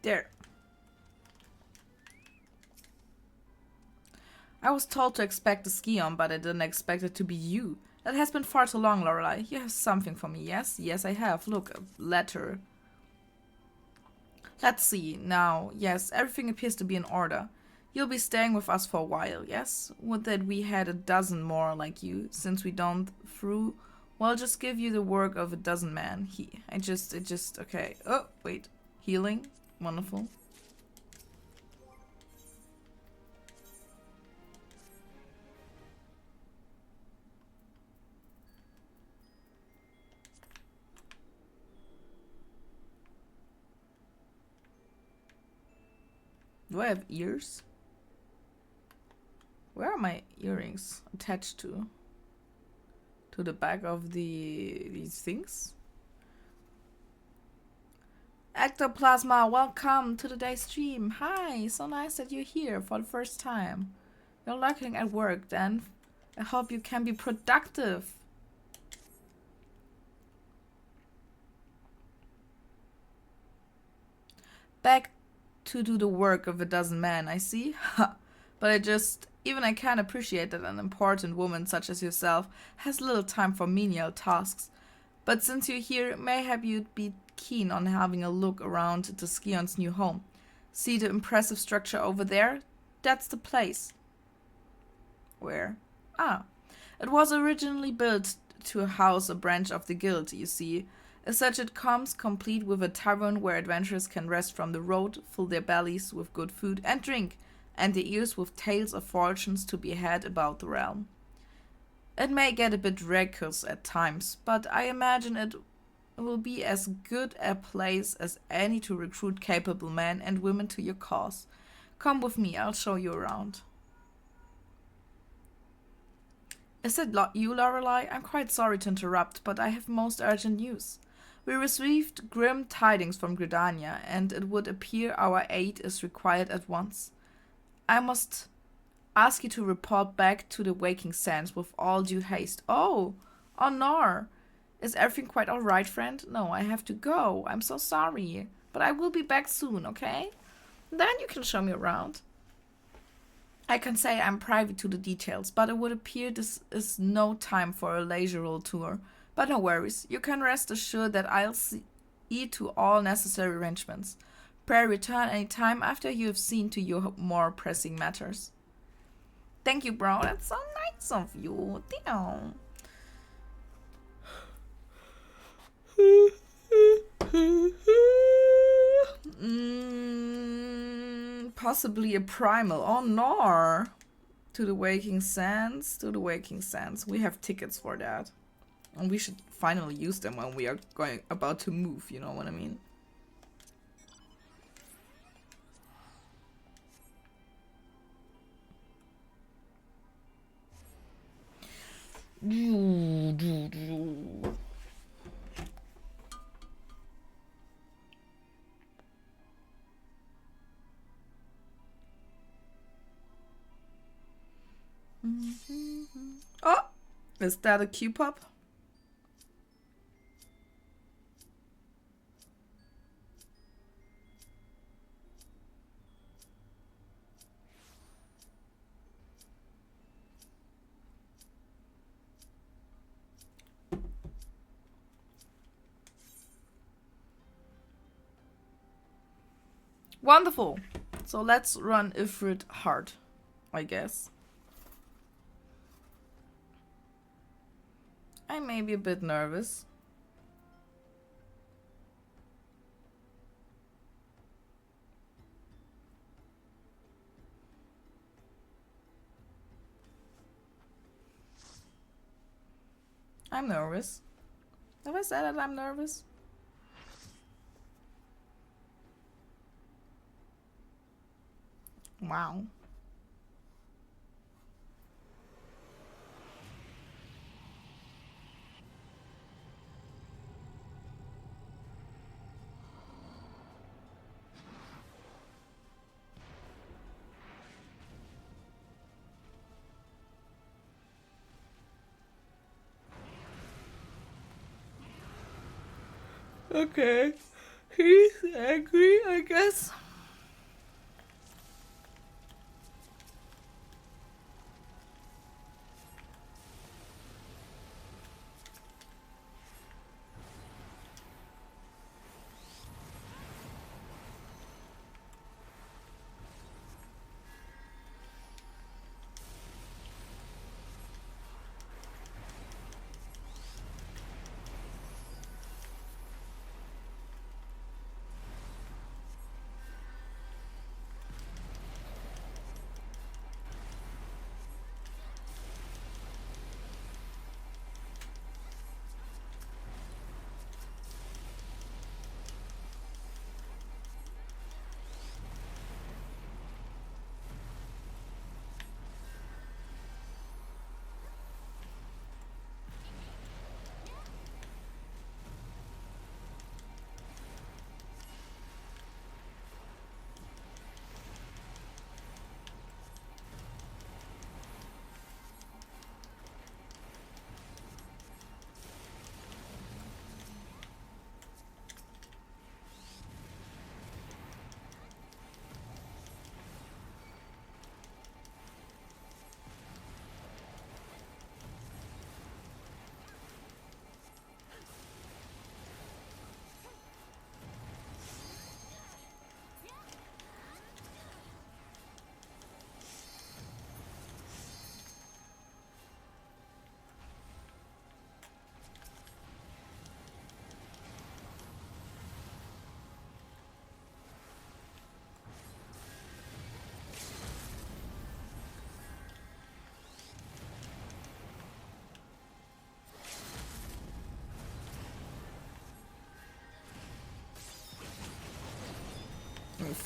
[SPEAKER 1] There. I was told to expect a Scion, but I didn't expect it to be you. That has been far too long, Loreley. You have something for me, yes? Yes, I have. Look, a letter. Let's see. Now, yes, everything appears to be in order. You'll be staying with us for a while, yes? Would that we had a dozen more like you, since we don't through. Well, just give you the work of a dozen men. Okay. Oh, wait. Healing. Wonderful. Do I have ears? Where are my earrings attached to? To the back of these things? Ectoplasma, welcome to today's stream. Hi, so nice that you're here for the first time. You're lurking at work, then. I hope you can be productive. Back to do the work of a dozen men, I see. But I can't appreciate that an important woman such as yourself has little time for menial tasks. But since you're here, mayhap you'd be keen on having a look around the Skion's new home. See the impressive structure over there? That's the place. Where? Ah. It was originally built to house a branch of the guild, you see. As such, it comes complete with a tavern where adventurers can rest from the road, fill their bellies with good food and drink, and their ears with tales of fortunes to be had about the realm. It may get a bit reckless at times, but I imagine it will be as good a place as any to recruit capable men and women to your cause. Come with me, I'll show you around. Is it you, Loreley? I'm quite sorry to interrupt, but I have most urgent news. We received grim tidings from Gridania, and it would appear our aid is required at once. I must ask you to report back to the Waking Sands with all due haste. Oh, Honor! Is everything quite alright, friend? No, I have to go. I'm so sorry. But I will be back soon, okay? Then you can show me around. I can say I'm privy to the details, but it would appear this is no time for a leisurely tour. But no worries, you can rest assured that I'll see to all necessary arrangements. Pray return any time after you have seen to your more pressing matters. Thank you, bro. That's so nice of you. Damn. Possibly a primal. Oh no. To the Waking Sands. To the Waking Sands. We have tickets for that. And we should finally use them when we are about to move, you know what I mean? Oh! Is that a Q-pop? Wonderful. So let's run Ifrit hard, I guess. I may be a bit nervous. I'm nervous. Have I said that I'm nervous? Wow. Okay. He's angry, I guess.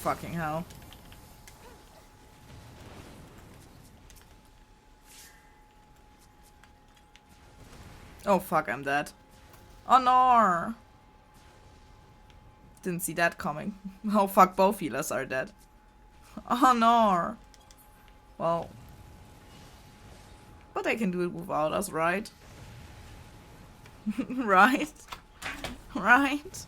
[SPEAKER 1] fucking hell. Oh fuck, I'm dead. Oh no! Didn't see that coming. Oh fuck, both healers are dead. Oh no! Well. But they can do it without us, right? Right? Right?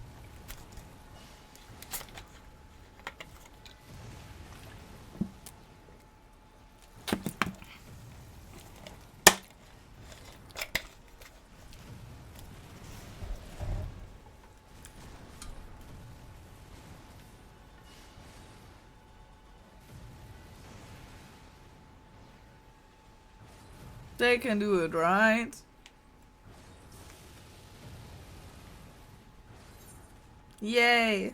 [SPEAKER 1] They can do it, right? Yay!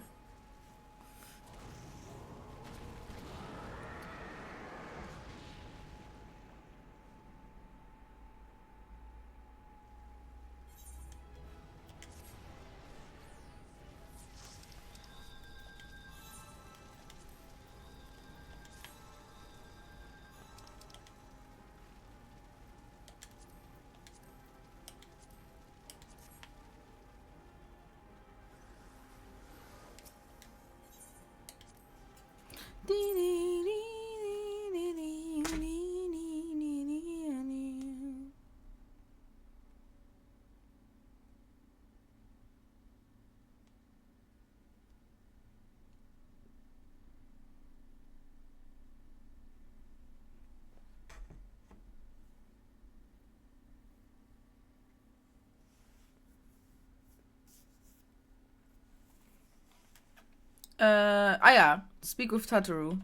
[SPEAKER 1] Yeah. Speak with Tataru.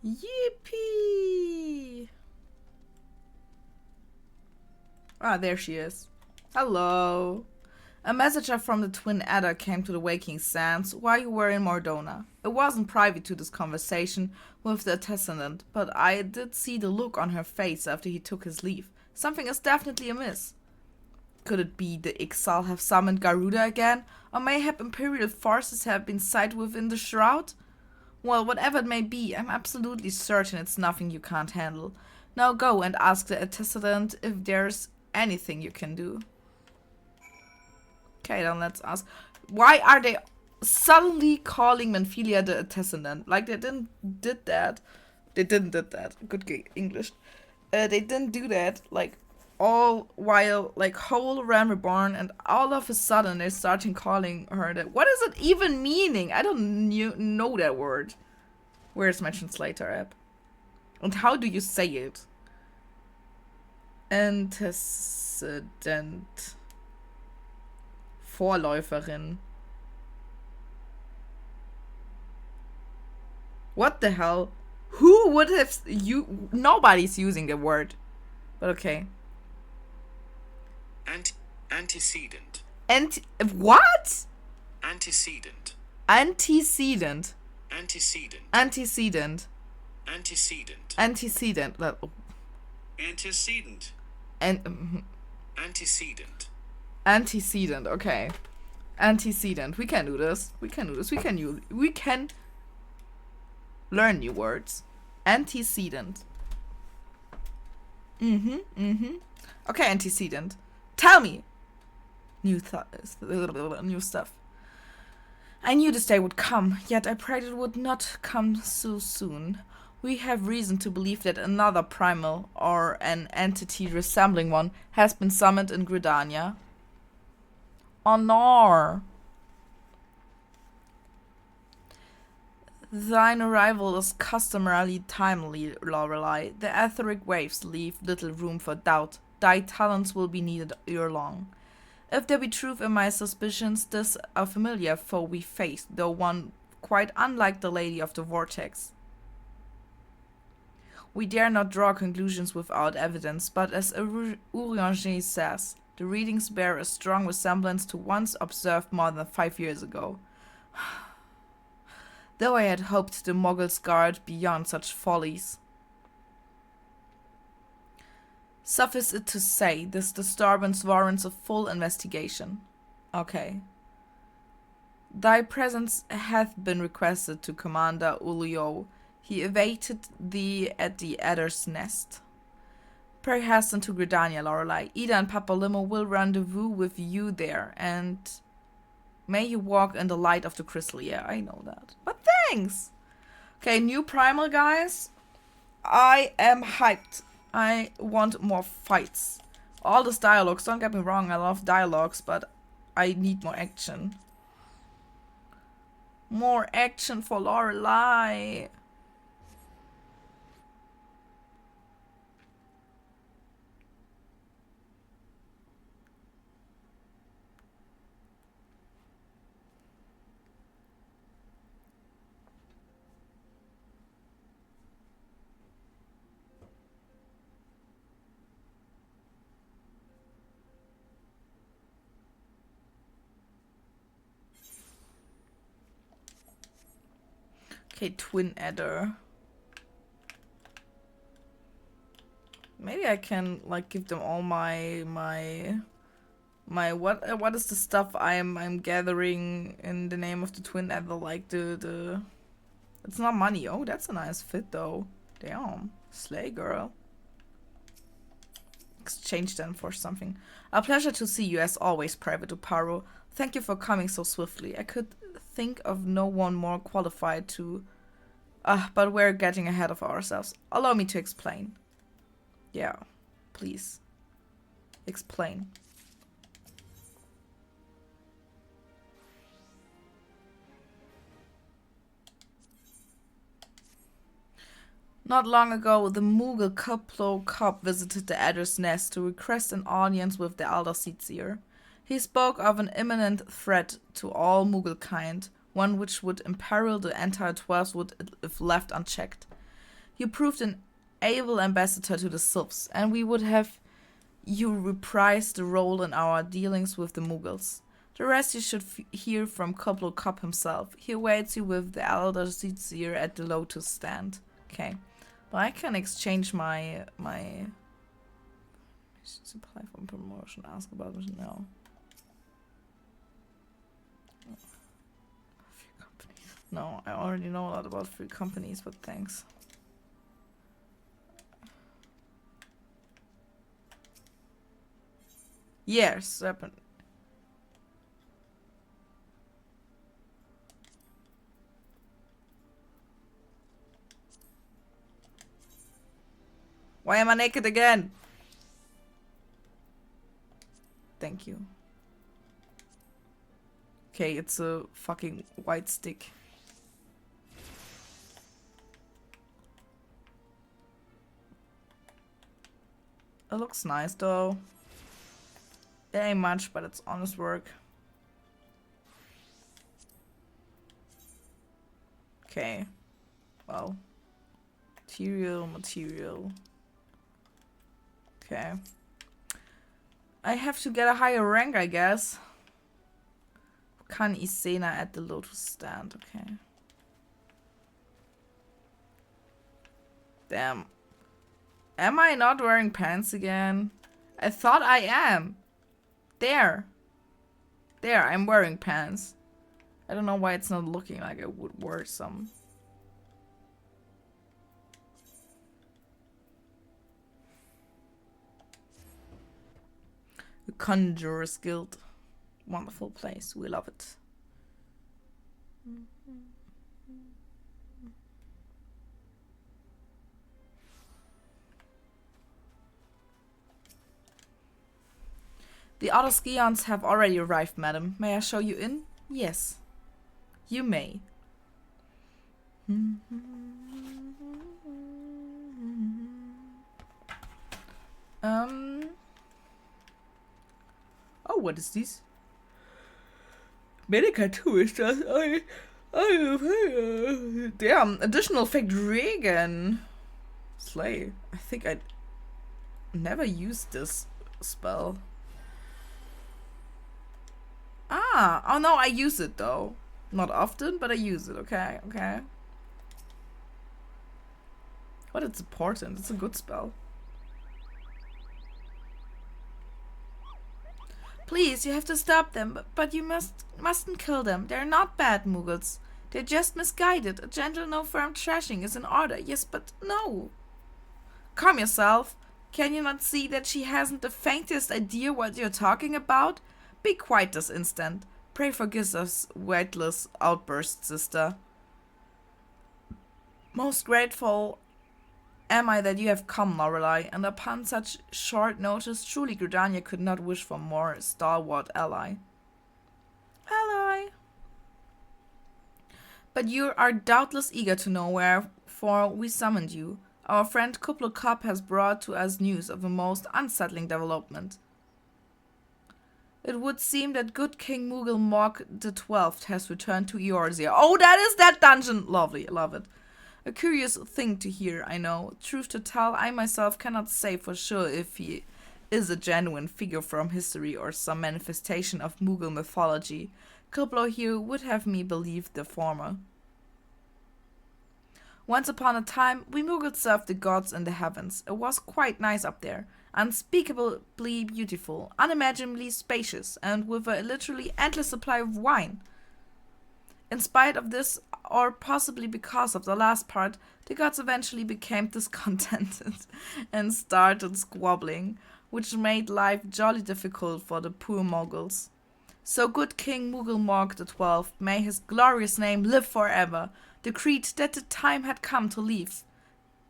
[SPEAKER 1] Yippee! Ah, there she is. Hello. A messenger from the Twin Adder came to the Waking Sands while you were in Mordona. It wasn't private to this conversation with the attendant, but I did see the look on her face after he took his leave. Something is definitely amiss. Could it be the Ixal have summoned Garuda again, or mayhap Imperial forces have been sighted within the shroud? Well, whatever it may be, I'm absolutely certain it's nothing you can't handle. Now go and ask the attendant if there's anything you can do. Okay, then let's ask. Why are they suddenly calling Menphilia the attendant? Like, they didn't did that. They didn't did that. Good English. They didn't do that, like, all while, like, whole ran Reborn, and all of a sudden they're starting calling her that. What is it even meaning? I don't know that word. Where's my translator app? And how do you say it? Antecedent. Vorläuferin. What the hell? Who would have nobody's using the word. But okay.
[SPEAKER 2] Antecedent.
[SPEAKER 1] What?
[SPEAKER 2] Antecedent.
[SPEAKER 1] Antecedent.
[SPEAKER 2] Antecedent.
[SPEAKER 1] Antecedent.
[SPEAKER 2] Antecedent.
[SPEAKER 1] Antecedent.
[SPEAKER 2] Antecedent. Antecedent.
[SPEAKER 1] Antecedent. Okay. Antecedent. We can do this. We can do this. We can learn new words. Antecedent. Okay, antecedent. Tell me. New stuff. I knew this day would come, yet I prayed it would not come so soon. We have reason to believe that another primal, or an entity resembling one, has been summoned in Gridania. Oh no! Thine arrival is customarily timely, Loreley. The etheric waves leave little room for doubt. Thy talents will be needed ere long. If there be truth in my suspicions, this a familiar foe we face, though one quite unlike the Lady of the Vortex. We dare not draw conclusions without evidence, but as Urianger says, the readings bear a strong resemblance to ones observed more than 5 years ago. Though I had hoped the Moggles guard beyond such follies. Suffice it to say, this disturbance warrants a full investigation. Okay. Thy presence hath been requested to Commander Ulio. He awaited thee at the adder's nest. Pray hasten to Gridania, Lorelei. Ida and Papa Limo will rendezvous with you there, and may you walk in the light of the crystal. Yeah, I know that. But thanks! Okay, new primal, guys. I am hyped. I want more fights. All this dialogues, don't get me wrong, I love dialogues, but I need more action. More action for Lorelei. Okay, twin adder. Maybe I can like give them all my what is the stuff I'm gathering in the name of the twin adder, like the it's not money. Oh, that's a nice fit though. Damn. Slay, girl. Exchange them for something. A pleasure to see you as always, Private Uparo. Thank you for coming so swiftly. I could think of no one more qualified to... but we're getting ahead of ourselves. Allow me to explain. Yeah, please. Explain. Not long ago, the Moogle Kuplo Cop visited the Adder's Nest to request an audience with the Elder Seedseer. He spoke of an imminent threat to all Moogle kind, one which would imperil the entire Twelvewood if left unchecked. You proved an able ambassador to the Sylphs, and we would have you reprise the role in our dealings with the Moogles. The rest you should hear from Kuplo Cop himself. He awaits you with the Elder Seedseer at the Lotus stand. Okay. But I can exchange my supply for promotion. Ask about it now. Free companies. No, I already know a lot about free companies, but thanks. Yes, serpent. Why am I naked again? Thank you. Okay, it's a fucking white stick. It looks nice though. It ain't much, but it's honest work. Okay. Well. Material. Okay. I have to get a higher rank, I guess. Kan Isena at the Lotus stand. Okay. Damn. Am I not wearing pants again? I thought I am. There, I'm wearing pants. I don't know why it's not looking like I would wear some. The Conjurer's Guild. Wonderful place. We love it. The other Scions have already arrived, madam. May I show you in? Yes. You may. Oh, what is this? Medica 2 is just... Damn, additional fake Regan. Slay. I think I never used this spell. Ah, oh no, I use it though. Not often, but I use it. Okay. But it's important. It's a good spell. Please, you have to stop them, but you mustn't kill them. They're not bad Muggles. They're just misguided. A gentle, no firm thrashing is in order. Yes, but no. Calm yourself. Can you not see that she hasn't the faintest idea what you're talking about? Be quiet this instant. Pray forgive us weightless outburst, sister. Most grateful am I that you have come, Loreley, and upon such short notice, truly Gridania could not wish for more stalwart ally. Ally. But you are doubtless eager to know wherefore we summoned you. Our friend Kublai has brought to us news of a most unsettling development. It would seem that good King Moogle Mork XII has returned to Eorzea. Oh, that is that dungeon! Lovely, I love it. A curious thing to hear, I know. Truth to tell, I myself cannot say for sure if he is a genuine figure from history or some manifestation of Moogle mythology. Kublai here would have me believe the former. Once upon a time, we Muggles served the gods in the heavens. It was quite nice up there. Unspeakably beautiful, unimaginably spacious, and with a literally endless supply of wine. In spite of this, or possibly because of the last part, the gods eventually became discontented and started squabbling, which made life jolly difficult for the poor Muggles. So good King Moogle Mork XII, may his glorious name live forever, decreed that the time had come to leave.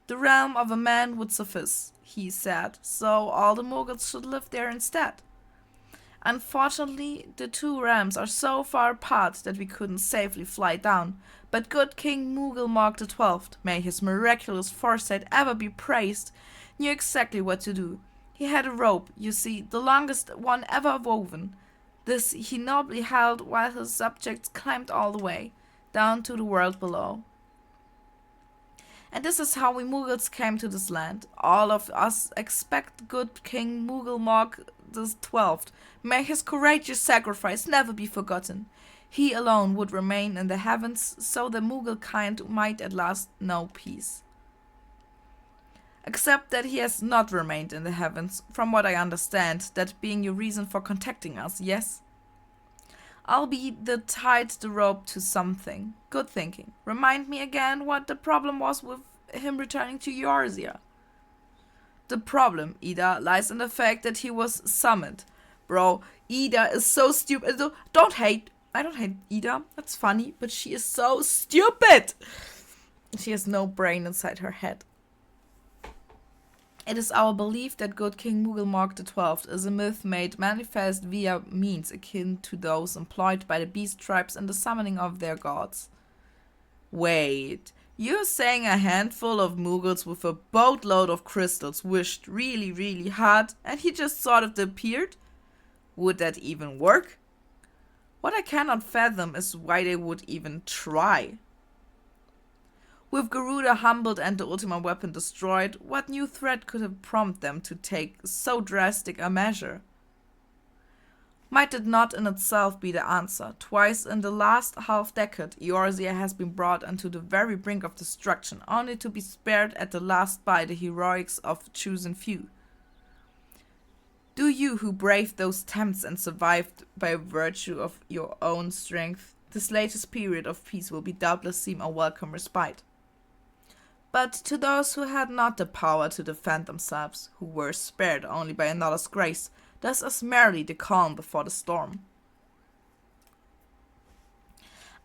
[SPEAKER 1] The realm of a man would suffice, he said, so all the Muggles should live there instead. Unfortunately, the two realms are so far apart that we couldn't safely fly down, but good King Moogle Mork XII, may his miraculous foresight ever be praised, knew exactly what to do. He had a rope, you see, the longest one ever woven. This he nobly held while his subjects climbed all the way, down to the world below. And this is how we Muggles came to this land. All of us expect good King Moogle Mork XII. May his courageous sacrifice never be forgotten. He alone would remain in the heavens, so the Moogle kind might at last know peace. Except that he has not remained in the heavens, from what I understand, that being your reason for contacting us, yes? I'll be the tied the rope to something. Good thinking. Remind me again what the problem was with him returning to Eorzea. The problem, Ida, lies in the fact that he was summoned. Bro, Ida is so stupid. Don't hate. I don't hate Ida. That's funny, but she is so stupid. She has no brain inside her head. It is our belief that good King Moogle Mork XII is a myth made manifest via means akin to those employed by the beast tribes in the summoning of their gods. Wait, you're saying a handful of Muggles with a boatload of crystals wished really, really hard and he just sort of appeared? Would that even work? What I cannot fathom is why they would even try. With Garuda humbled and the Ultima weapon destroyed, what new threat could have prompted them to take so drastic a measure? Might it not in itself be the answer? Twice in the last half-decade, Eorzea has been brought onto the very brink of destruction, only to be spared at the last by the heroics of chosen few. Do you, who braved those tempts and survived by virtue of your own strength, this latest period of peace will be doubtless seem a welcome respite. But to those who had not the power to defend themselves, who were spared only by another's grace, thus is merely the calm before the storm.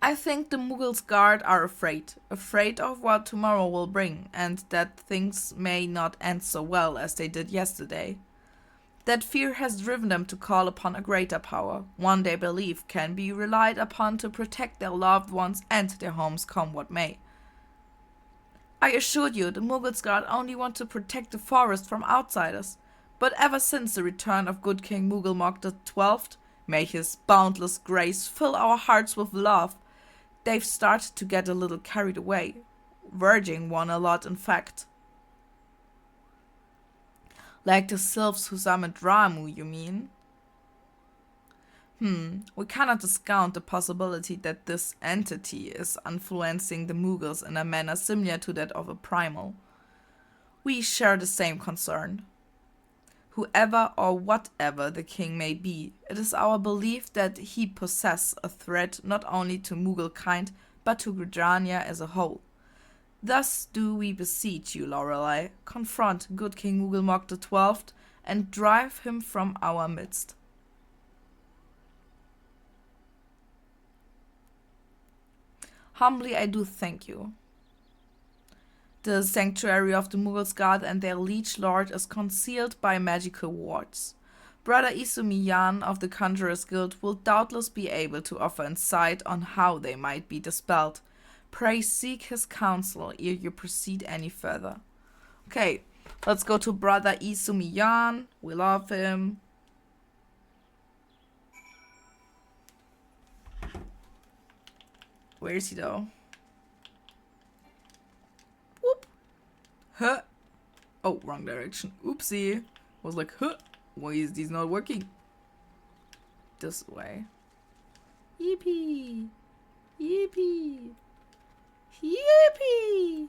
[SPEAKER 1] I think the Muggles' guard are afraid of what tomorrow will bring, and that things may not end so well as they did yesterday. That fear has driven them to call upon a greater power, one they believe can be relied upon to protect their loved ones and their homes come what may. I assure you, the Muggles Guard only want to protect the forest from outsiders, but ever since the return of good King Moogle Mork XII, may his boundless grace fill our hearts with love, they've started to get a little carried away, verging one a lot in fact. Like the sylphs who summoned Ramu, you mean? We cannot discount the possibility that this entity is influencing the Muggles in a manner similar to that of a primal. We share the same concern. Whoever or whatever the king may be, it is our belief that he possesses a threat not only to Mughal kind, but to Gridania as a whole. Thus do we beseech you, Loreley, confront good King Mughal XII and drive him from our midst. Humbly I do thank you. The sanctuary of the Mughals guard and their liege lord is concealed by magical wards. Brother Isumiyan of the Conjurers Guild will doubtless be able to offer insight on how they might be dispelled. Pray seek his counsel ere you proceed any further. Okay, let's go to Brother Isumiyan. We love him. Where is he though? Whoop. Huh. Oh, wrong direction. Oopsie. Was like, huh. Why is this not working? This way. Yippee. Yippee. Yippee.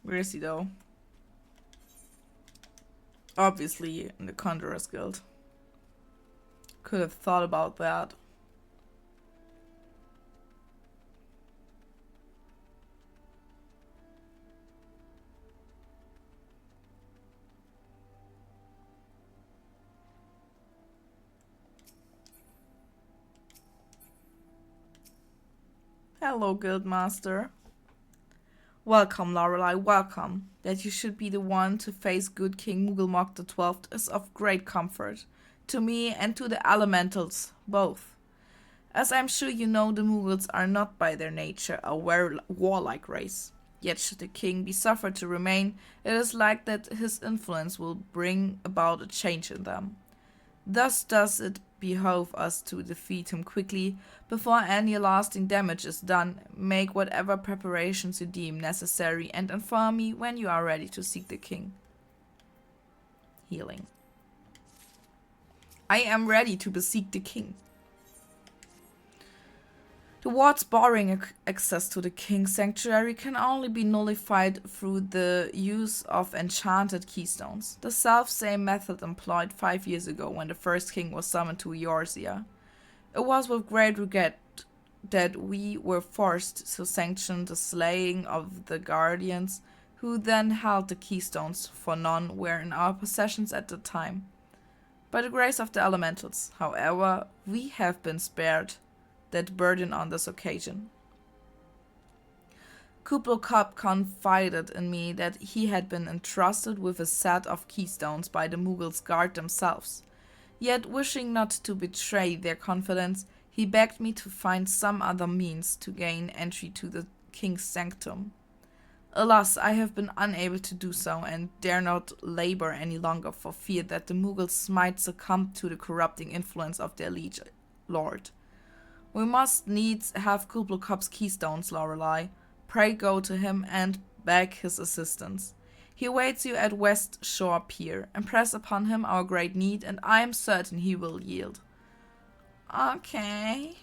[SPEAKER 1] Where is he though? Obviously in the Conjurers Guild. Could have thought about that. Hello, Guildmaster. Welcome, Loreley, welcome. That you should be the one to face good King Mughal XII is of great comfort, to me and to the elementals, both. As I'm sure you know, the Mughals are not by their nature a warlike race. Yet should the king be suffered to remain, it is like that his influence will bring about a change in them. Thus does it behove us to defeat him quickly, before any lasting damage is done. Make whatever preparations you deem necessary, and inform me when you are ready to seek the king. Healing. I am ready to beseech the king. The wards barring access to the king's sanctuary can only be nullified through the use of enchanted keystones, the self-same method employed 5 years ago when the first king was summoned to Eorzea. It was with great regret that we were forced to sanction the slaying of the guardians, who then held the keystones, for none were in our possessions at the time. By the grace of the elementals, however, we have been spared that burden on this occasion. Kublai confided in me that he had been entrusted with a set of keystones by the Mughals guard themselves. Yet, wishing not to betray their confidence, he begged me to find some other means to gain entry to the king's sanctum. Alas, I have been unable to do so, and dare not labor any longer for fear that the Mughals might succumb to the corrupting influence of their liege lord. We must needs have Kublai keystones, Loreley. Pray go to him and beg his assistance. He awaits you at West Shore Pier. Impress upon him our great need, and I am certain he will yield. Okay.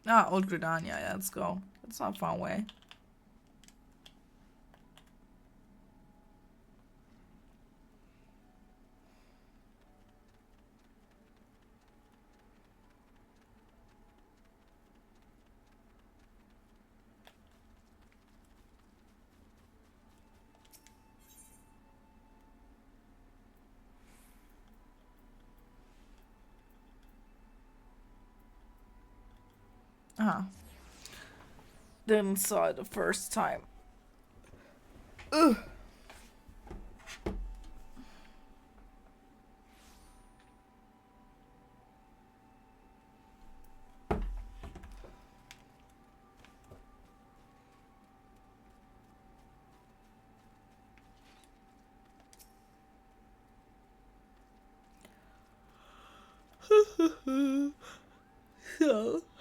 [SPEAKER 1] Old Gridania, yeah, let's go. It's not far away. Didn't saw it the first time. Ugh.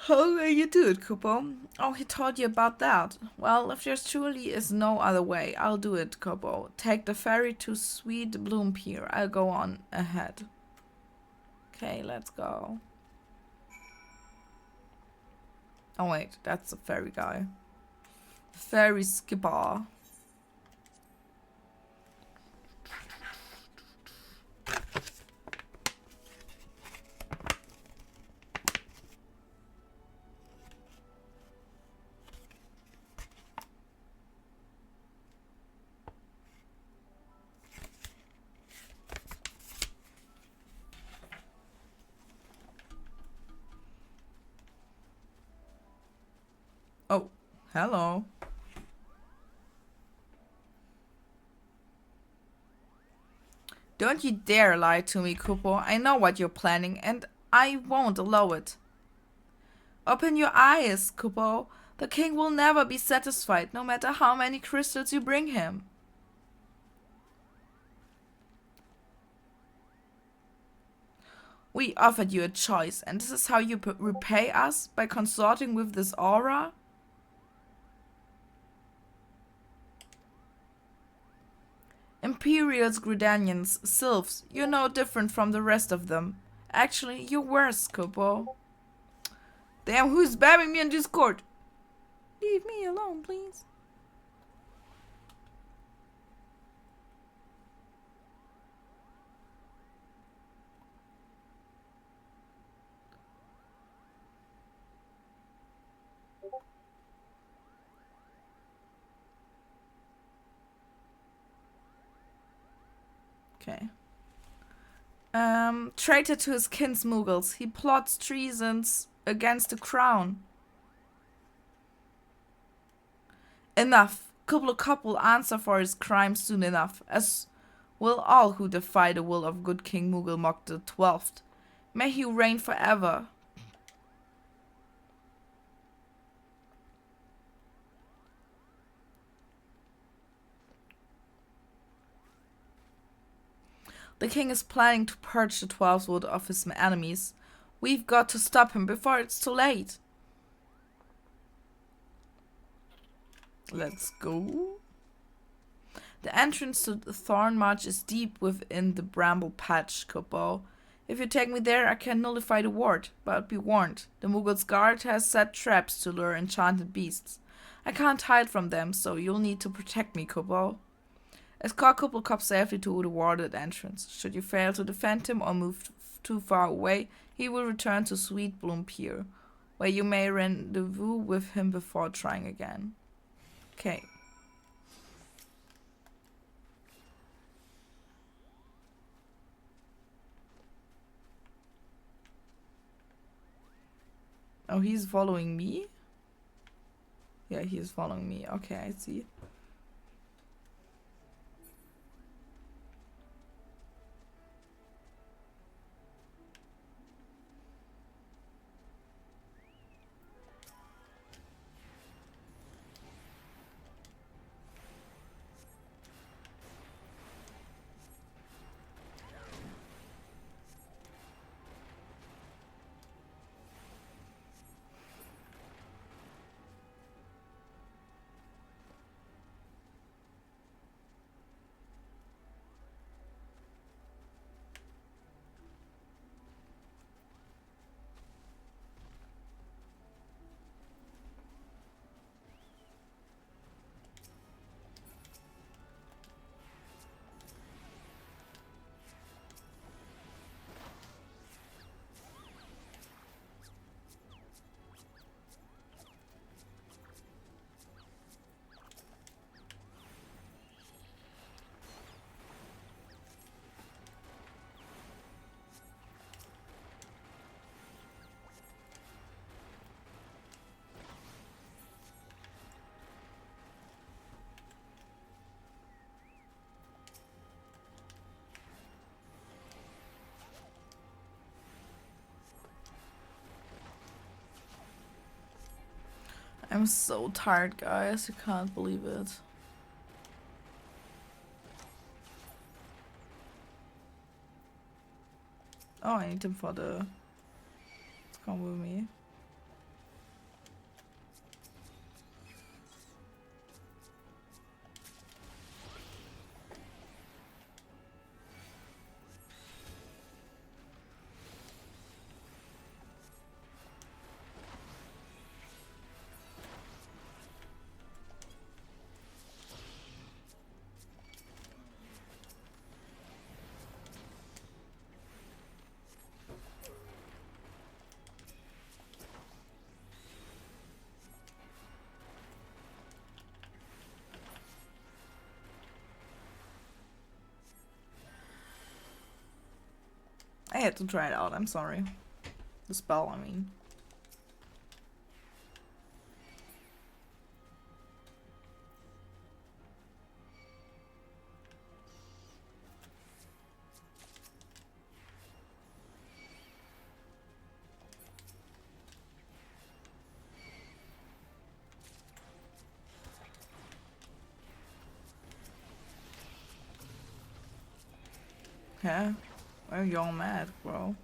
[SPEAKER 1] How will you do it, Kupo? Oh, he told you about that. Well, if there truly is no other way, I'll do it, Kupo. Take the ferry to Sweet Bloom Pier. I'll go on ahead. Okay, let's go. Oh wait, that's the ferry guy. Ferry skipper. Oh, hello. Don't you dare lie to me, Kupo. I know what you're planning, and I won't allow it. Open your eyes, Kupo. The king will never be satisfied, no matter how many crystals you bring him. We offered you a choice, and this is how you repay us? By consorting with this aura? Imperials, Gridanians, Sylphs, you're no different from the rest of them. Actually, you're worse, Kupo. Damn, who's spamming me on Discord? Leave me alone, please. Okay. Traitor to his kinsmuggles. He plots treasons against the crown. Enough. Kublai will answer for his crimes soon enough, as will all who defy the will of good King Mughal the 12th. May he reign forever. The king is planning to purge the 12th Wood of his enemies. We've got to stop him before it's too late. Let's go. The entrance to the Thorn March is deep within the Bramble Patch, Kupo. If you take me there, I can nullify the ward, but be warned, the Mughal's guard has set traps to lure enchanted beasts. I can't hide from them, so you'll need to protect me, Kupo. Escort Kuppelkopf safely to the warded entrance. Should you fail to defend him or move too far away, he will return to Sweet Bloom Pier, where you may rendezvous with him before trying again. Okay. Oh, he's following me? Yeah, he is following me. Okay, I see. I'm so tired, guys. You can't believe it. Oh, I need him for the... Come with me. had to try it out. I'm sorry. The spell, I mean. Yeah? Why are you all mad, bro?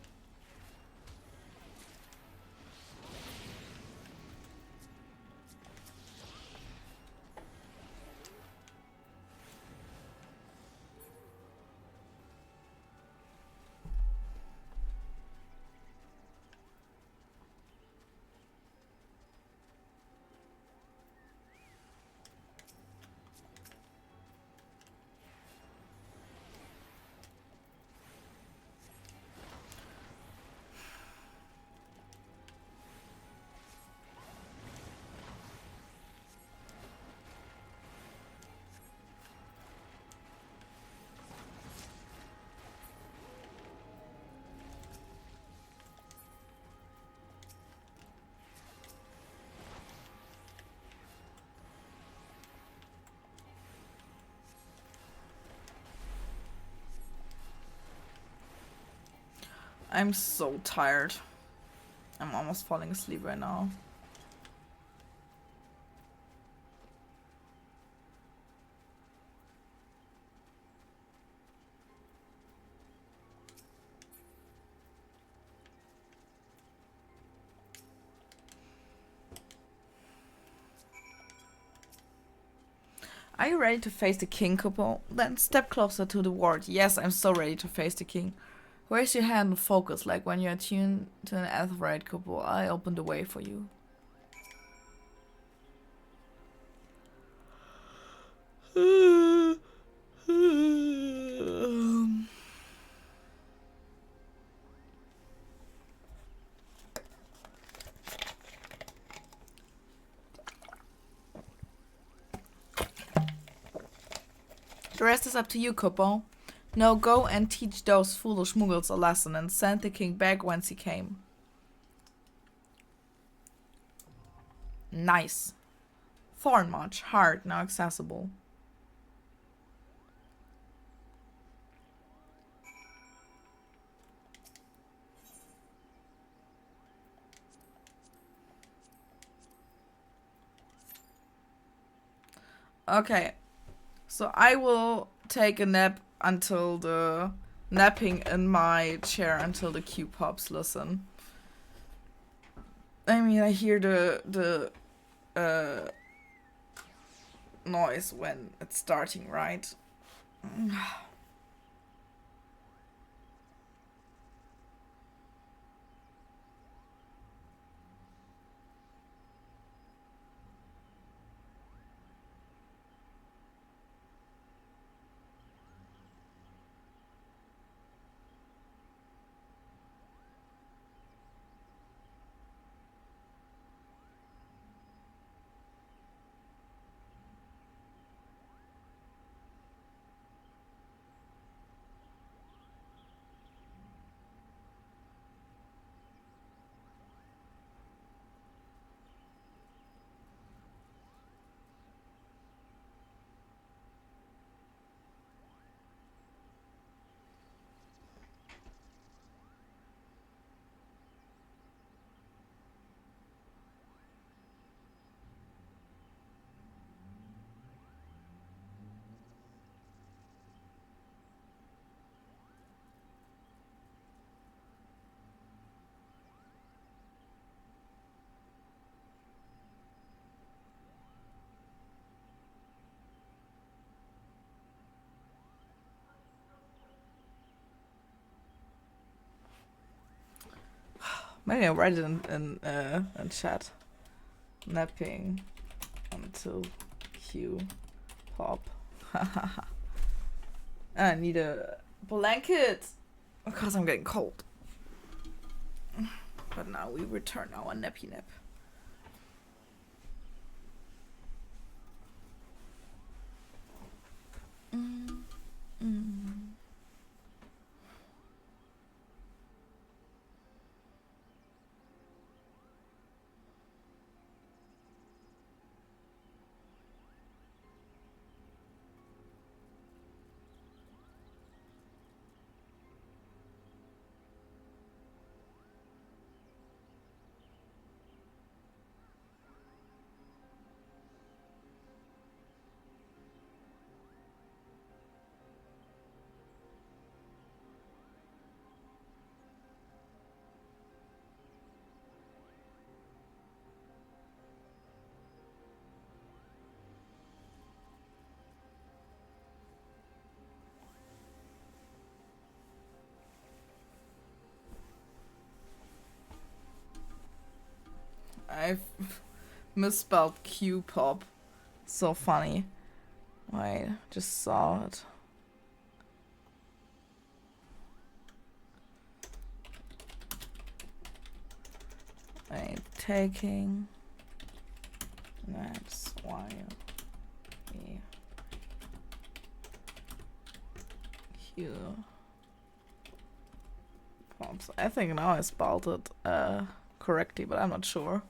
[SPEAKER 1] I'm so tired. I'm almost falling asleep right now. Are you ready to face the king, Kupo? Then step closer to the ward. Yes, I'm so ready to face the king. Raise your hand and focus, like when you're attuned to an aetherite, Kupo. I open the way for you. The rest is up to you, Kupo. Now go and teach those foolish muggles a lesson and send the king back whence he came. Nice. Thornmarch, hard, now accessible. Okay, so I will take a nap until the napping in my chair until the queue pops. Listen, I mean, I hear the noise when it's starting, right? Maybe I'll write it in chat. Napping until Q pop. I need a blanket because I'm getting cold. But now we return our nappy nap. I misspelled Q-pop. So funny. Wait, just saw it. Wait, taking. That's why. Q. Pops. I think now I spelled it correctly, but I'm not sure.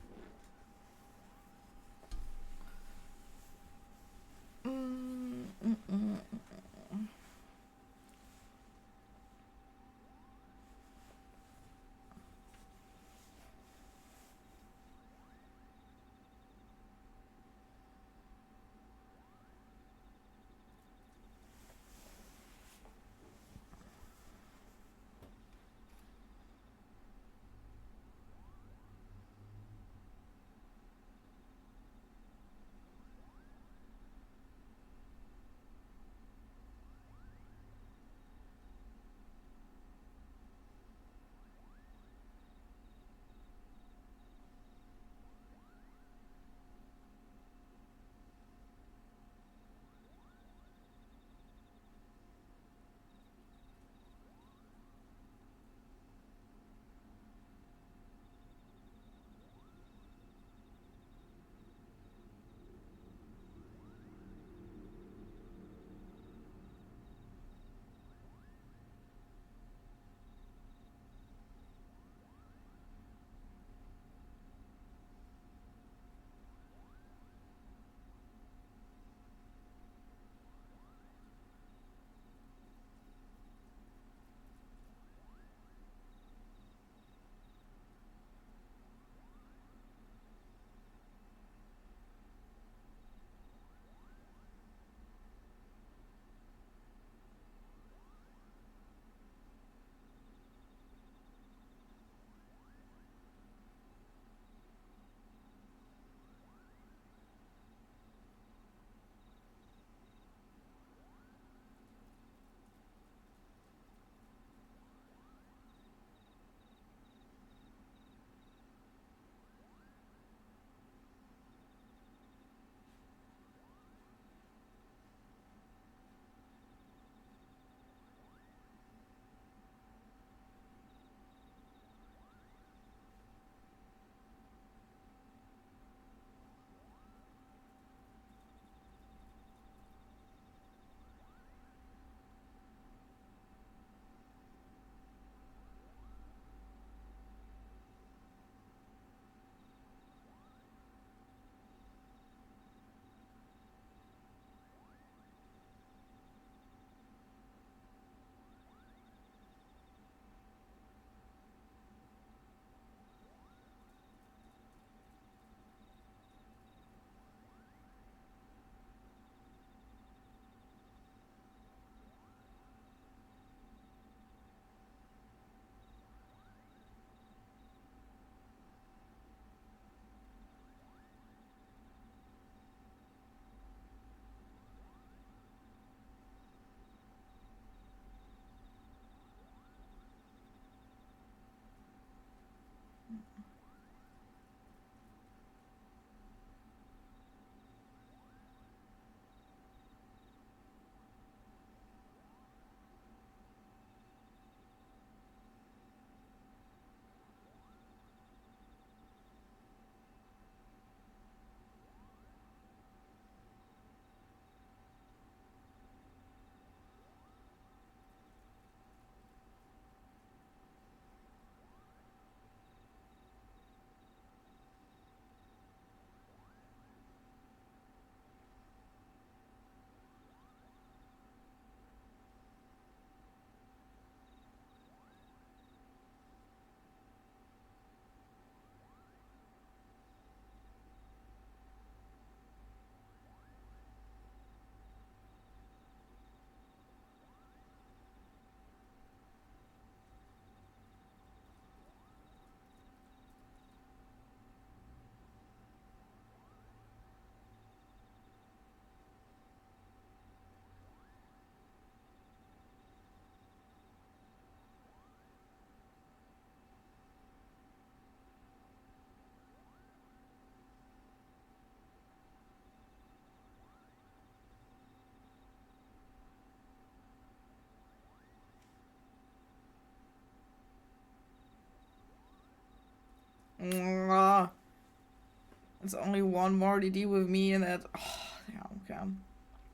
[SPEAKER 1] It's only one more DD with me and that. Oh, yeah, okay.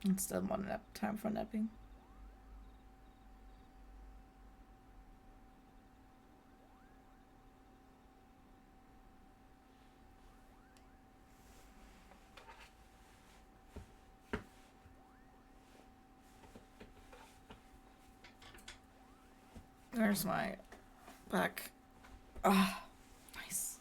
[SPEAKER 1] It's still more nap time for napping. There's my back. Ah, nice.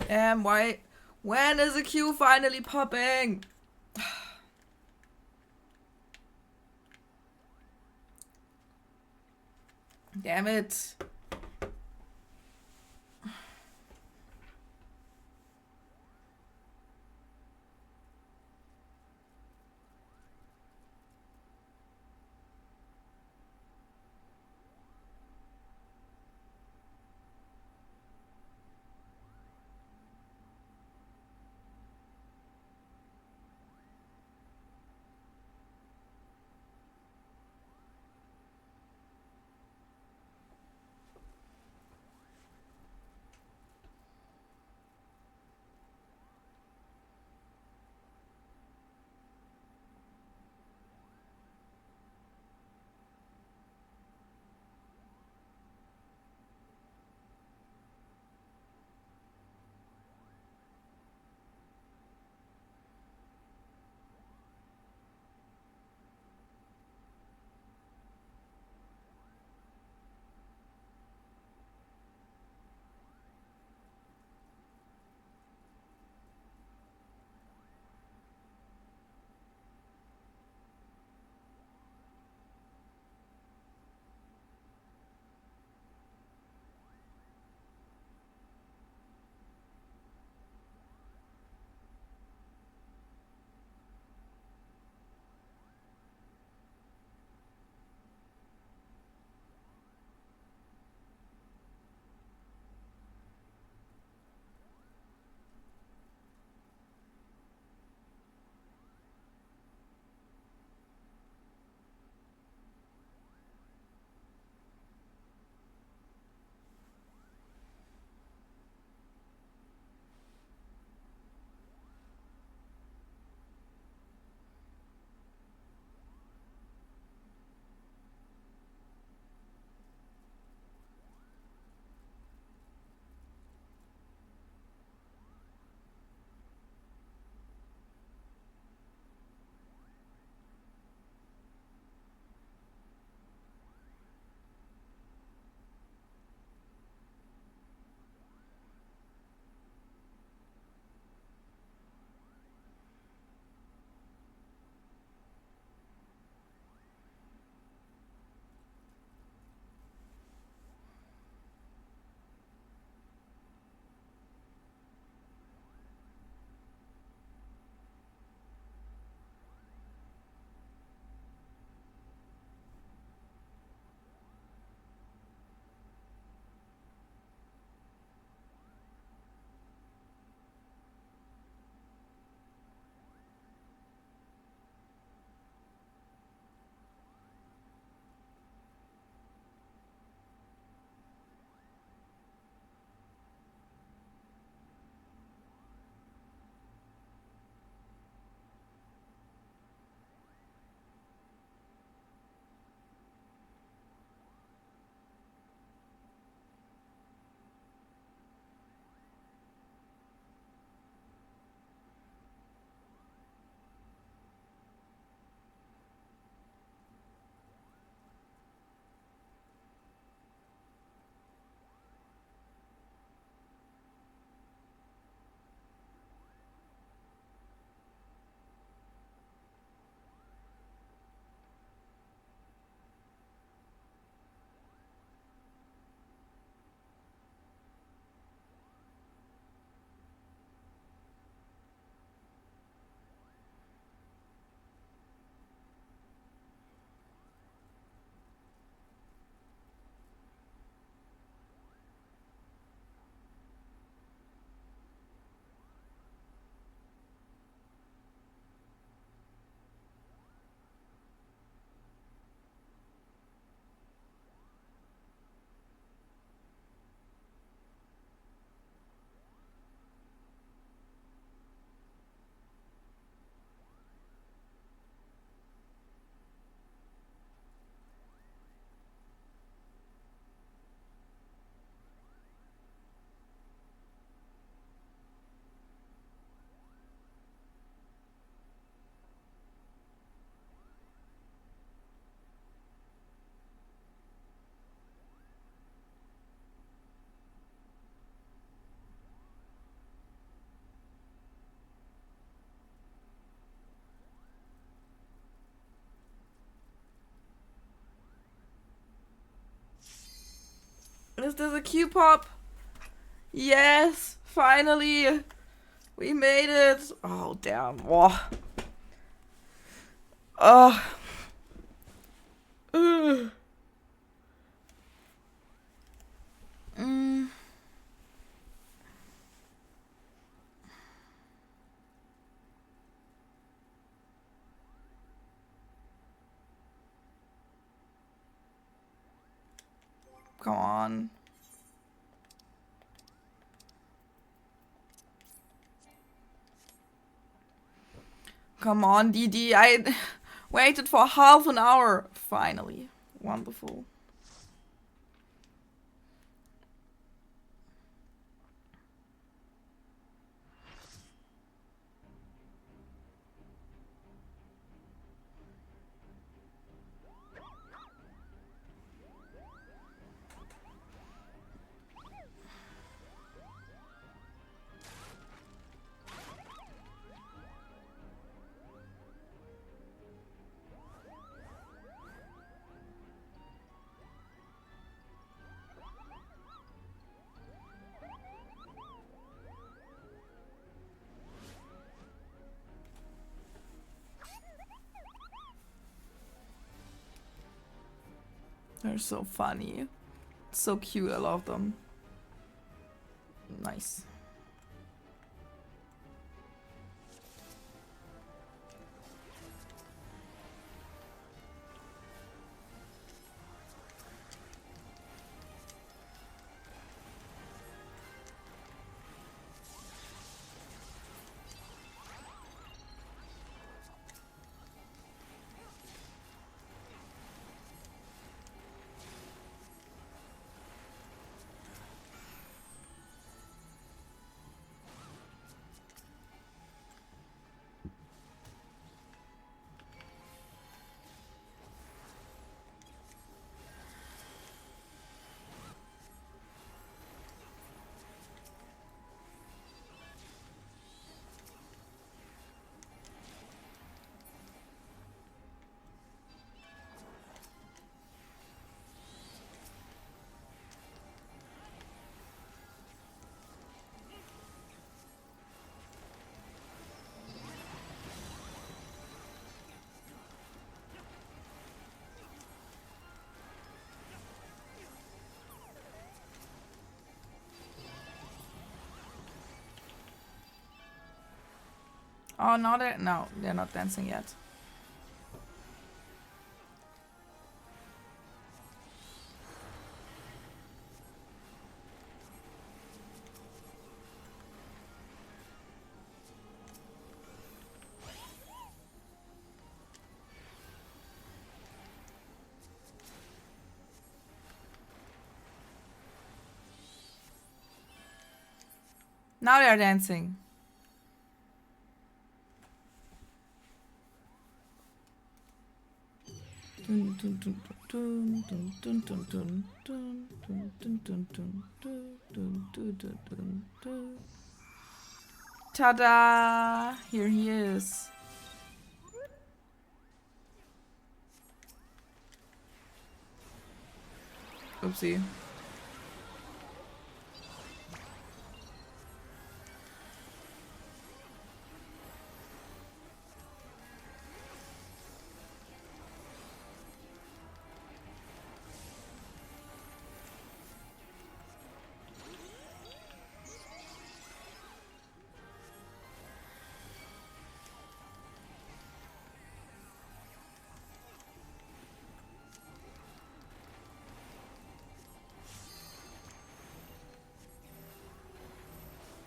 [SPEAKER 1] Why? When is the queue finally popping? Damn it. Is this a Q pop? Yes, finally. We made it. Oh, damn. Whoa. Ugh. Ugh. Mm. Come on. Come on, DD. I waited for half an hour. Finally. Wonderful. They're so funny. So cute. I love them. Nice. Oh, no, they're not dancing yet. Now they're dancing. Ta-da! Here he is. Oopsie.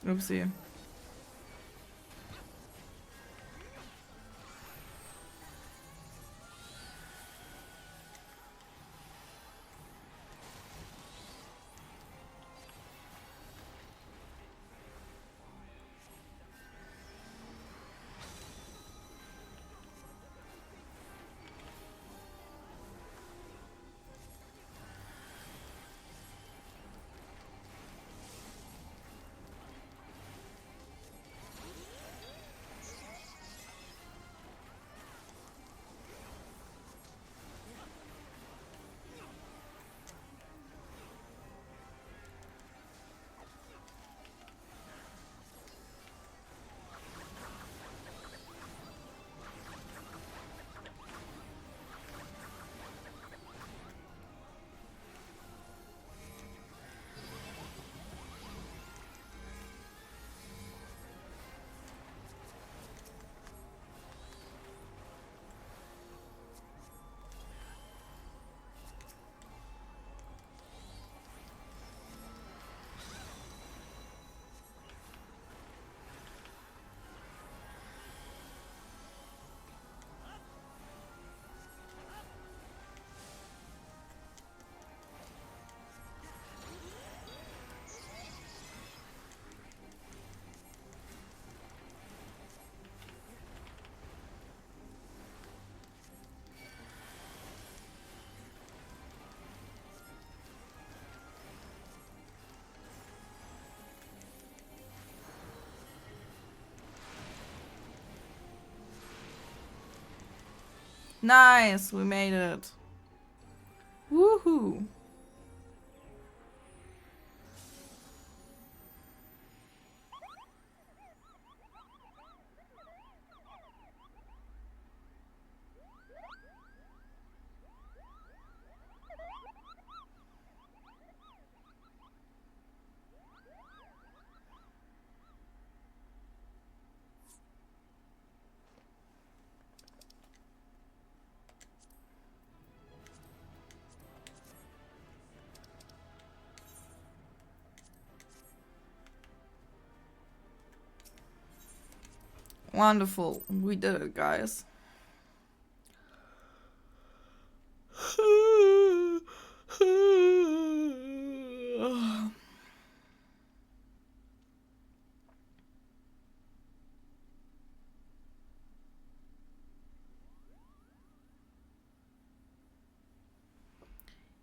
[SPEAKER 1] Oopsie. Nice, we made it. Woohoo. Wonderful. We did it, guys.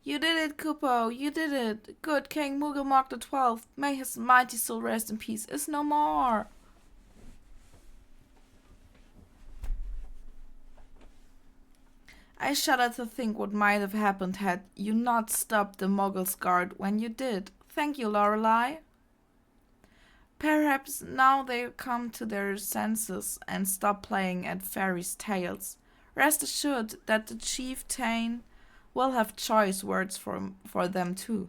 [SPEAKER 1] You did it, Kupo. You did it. Good King Mugelmark the 12th, may his mighty soul rest in peace, is no more. I shudder to think what might have happened had you not stopped the Mogul's guard when you did. Thank you, Loreley. Perhaps now they'll come to their senses and stop playing at fairies' tales. Rest assured that the chieftain will have choice words for them too.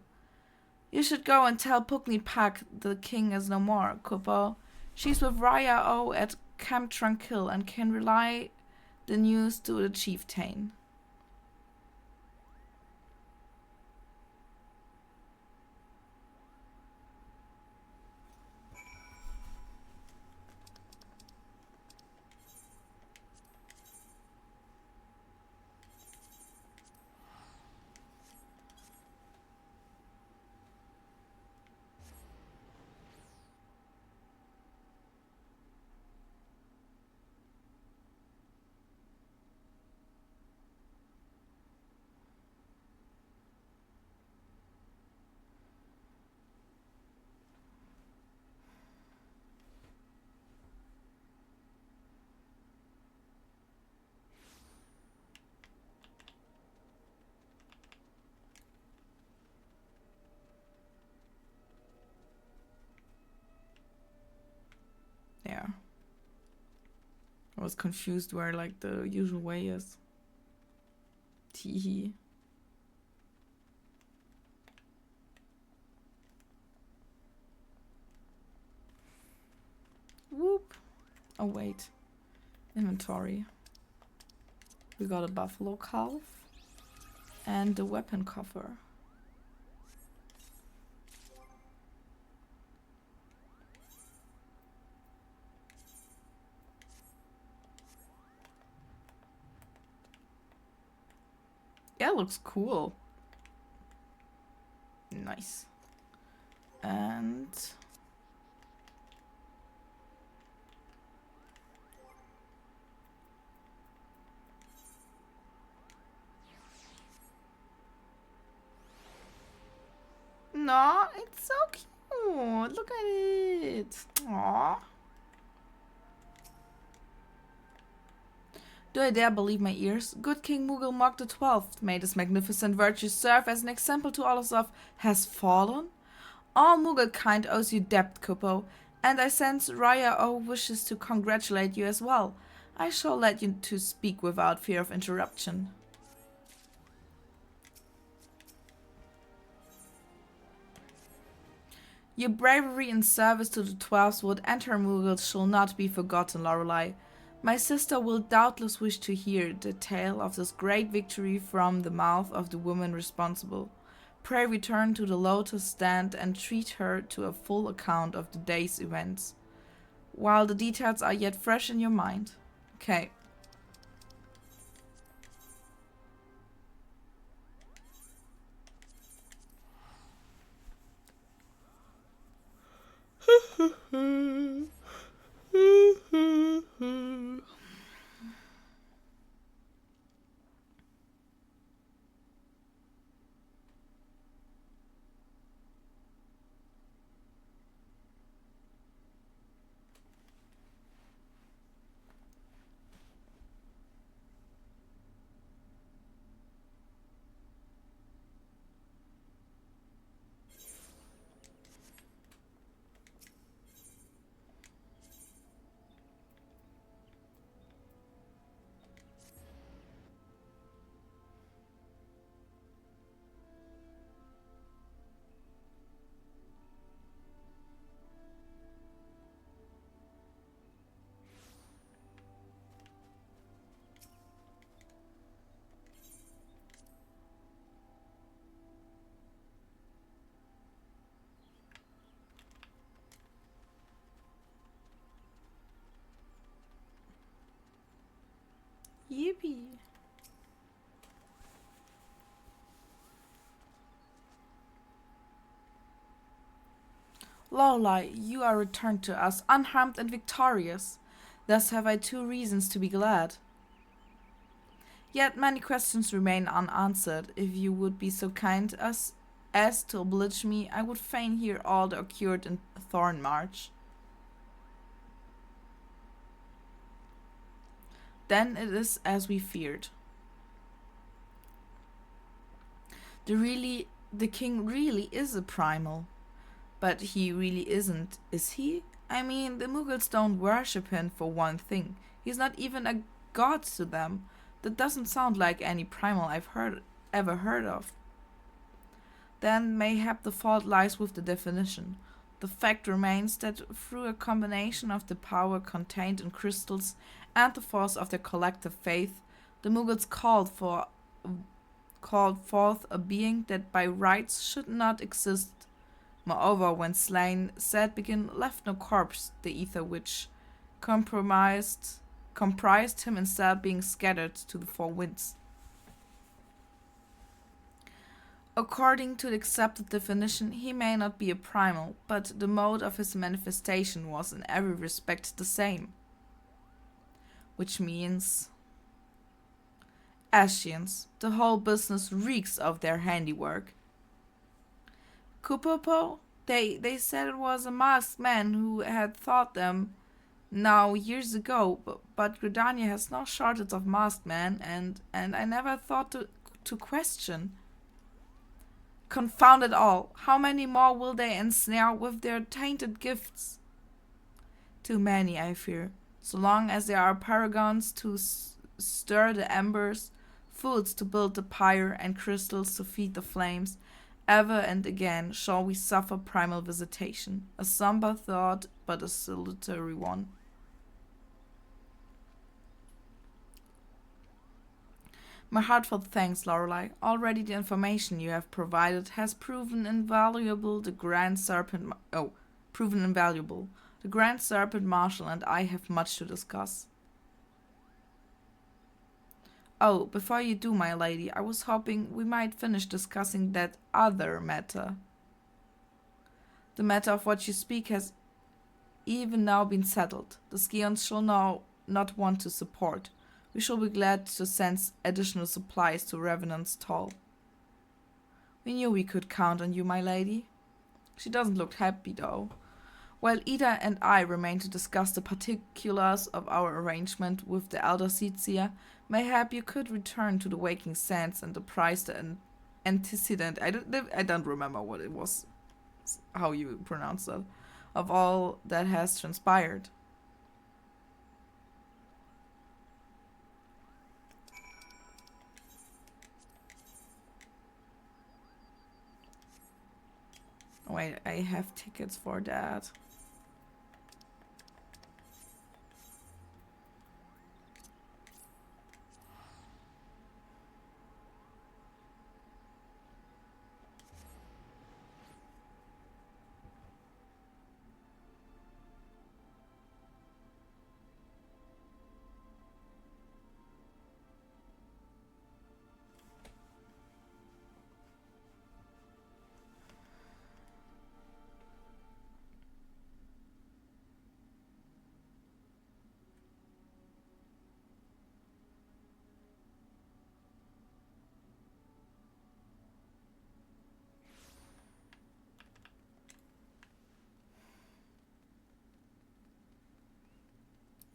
[SPEAKER 1] You should go and tell Pugni Pak the king is no more, Kupo. She's with Raya O at Camp Tranquil and can relay the news to the chieftain. Yeah. I was confused where like the usual way is. Teehee. Whoop. Oh wait. Inventory. We got a buffalo calf and the weapon coffer. Yeah, looks cool. Nice. And no, it's so cute. Look at it. Aww. Do I dare believe my ears? Good King Mugelmark the 12th, may this magnificent virtue serve as an example to all of has fallen? All Mugelkind owes you debt, Kupo, and I sense Raya O wishes to congratulate you as well. I shall let you two speak without fear of interruption. Your bravery in service to the 12th and her Mughals shall not be forgotten, Loreley. My sister will doubtless wish to hear the tale of this great victory from the mouth of the woman responsible. Pray return to the lotus stand and treat her to a full account of the day's events, while the details are yet fresh in your mind. Okay. Yippee. Loreley, you are returned to us, unharmed and victorious. Thus have I 2 reasons to be glad. Yet many questions remain unanswered. If you would be so kind as to oblige me, I would fain hear all that occurred in Thornmarch. Then it is as we feared. The king really is a primal. But he really isn't, is he? I mean, the Mughals don't worship him for one thing. He's not even a god to them. That doesn't sound like any primal I've ever heard of. Then mayhap the fault lies with the definition. The fact remains that through a combination of the power contained in crystals and the force of their collective faith, the Mughals called forth a being that by rights should not exist. Moreover, when slain, said begin left no corpse, the ether which comprised him instead being scattered to the 4 winds. According to the accepted definition, he may not be a primal, but the mode of his manifestation was in every respect the same. Which means Ascians, the whole business reeks of their handiwork. Kupopo? They said it was a masked man who had taught them now years ago, but Gridania has no shortage of masked men, and I never thought to question. Confound it all! How many more will they ensnare with their tainted gifts? Too many, I fear. So long as there are paragons to stir the embers, foods to build the pyre, and crystals to feed the flames, ever and again shall we suffer primal visitation, a somber thought, but a salutary one. My heartfelt thanks, Loreley. Already the information you have provided has proven invaluable. The Grand Serpent Marshal and I have much to discuss. Oh, before you do, my lady, I was hoping we might finish discussing that other matter. The matter of what you speak has even now been settled. The Scions shall now not want to support. We shall be glad to send additional supplies to Revenant's Toll. We knew we could count on you, my lady. She doesn't look happy, though. While Ida and I remain to discuss the particulars of our arrangement with the elder Seetsia, mayhap you could return to the Waking Sands and apprise the antecedent. I don't remember what it was, how you pronounce that, of all that has transpired. Wait, I have tickets for that.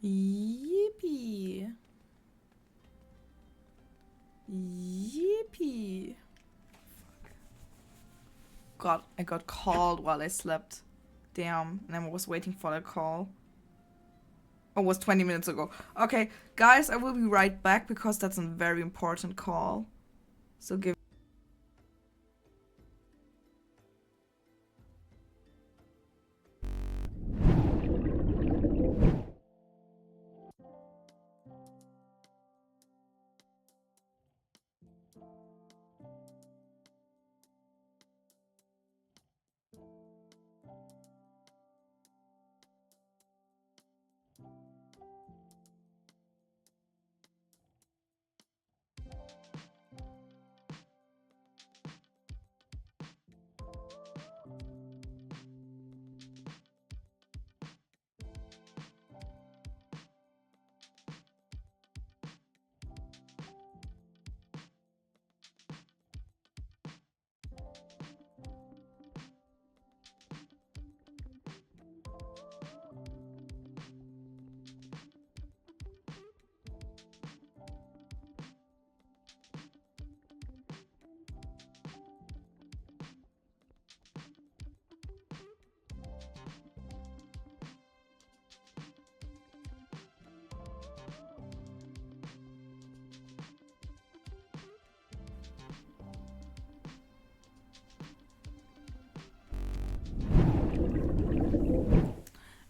[SPEAKER 1] Yippee. Yippee. God, I got called while I slept. Damn, and I was waiting for the call. Oh, it was 20 minutes ago. Okay, guys, I will be right back because that's a very important call. So give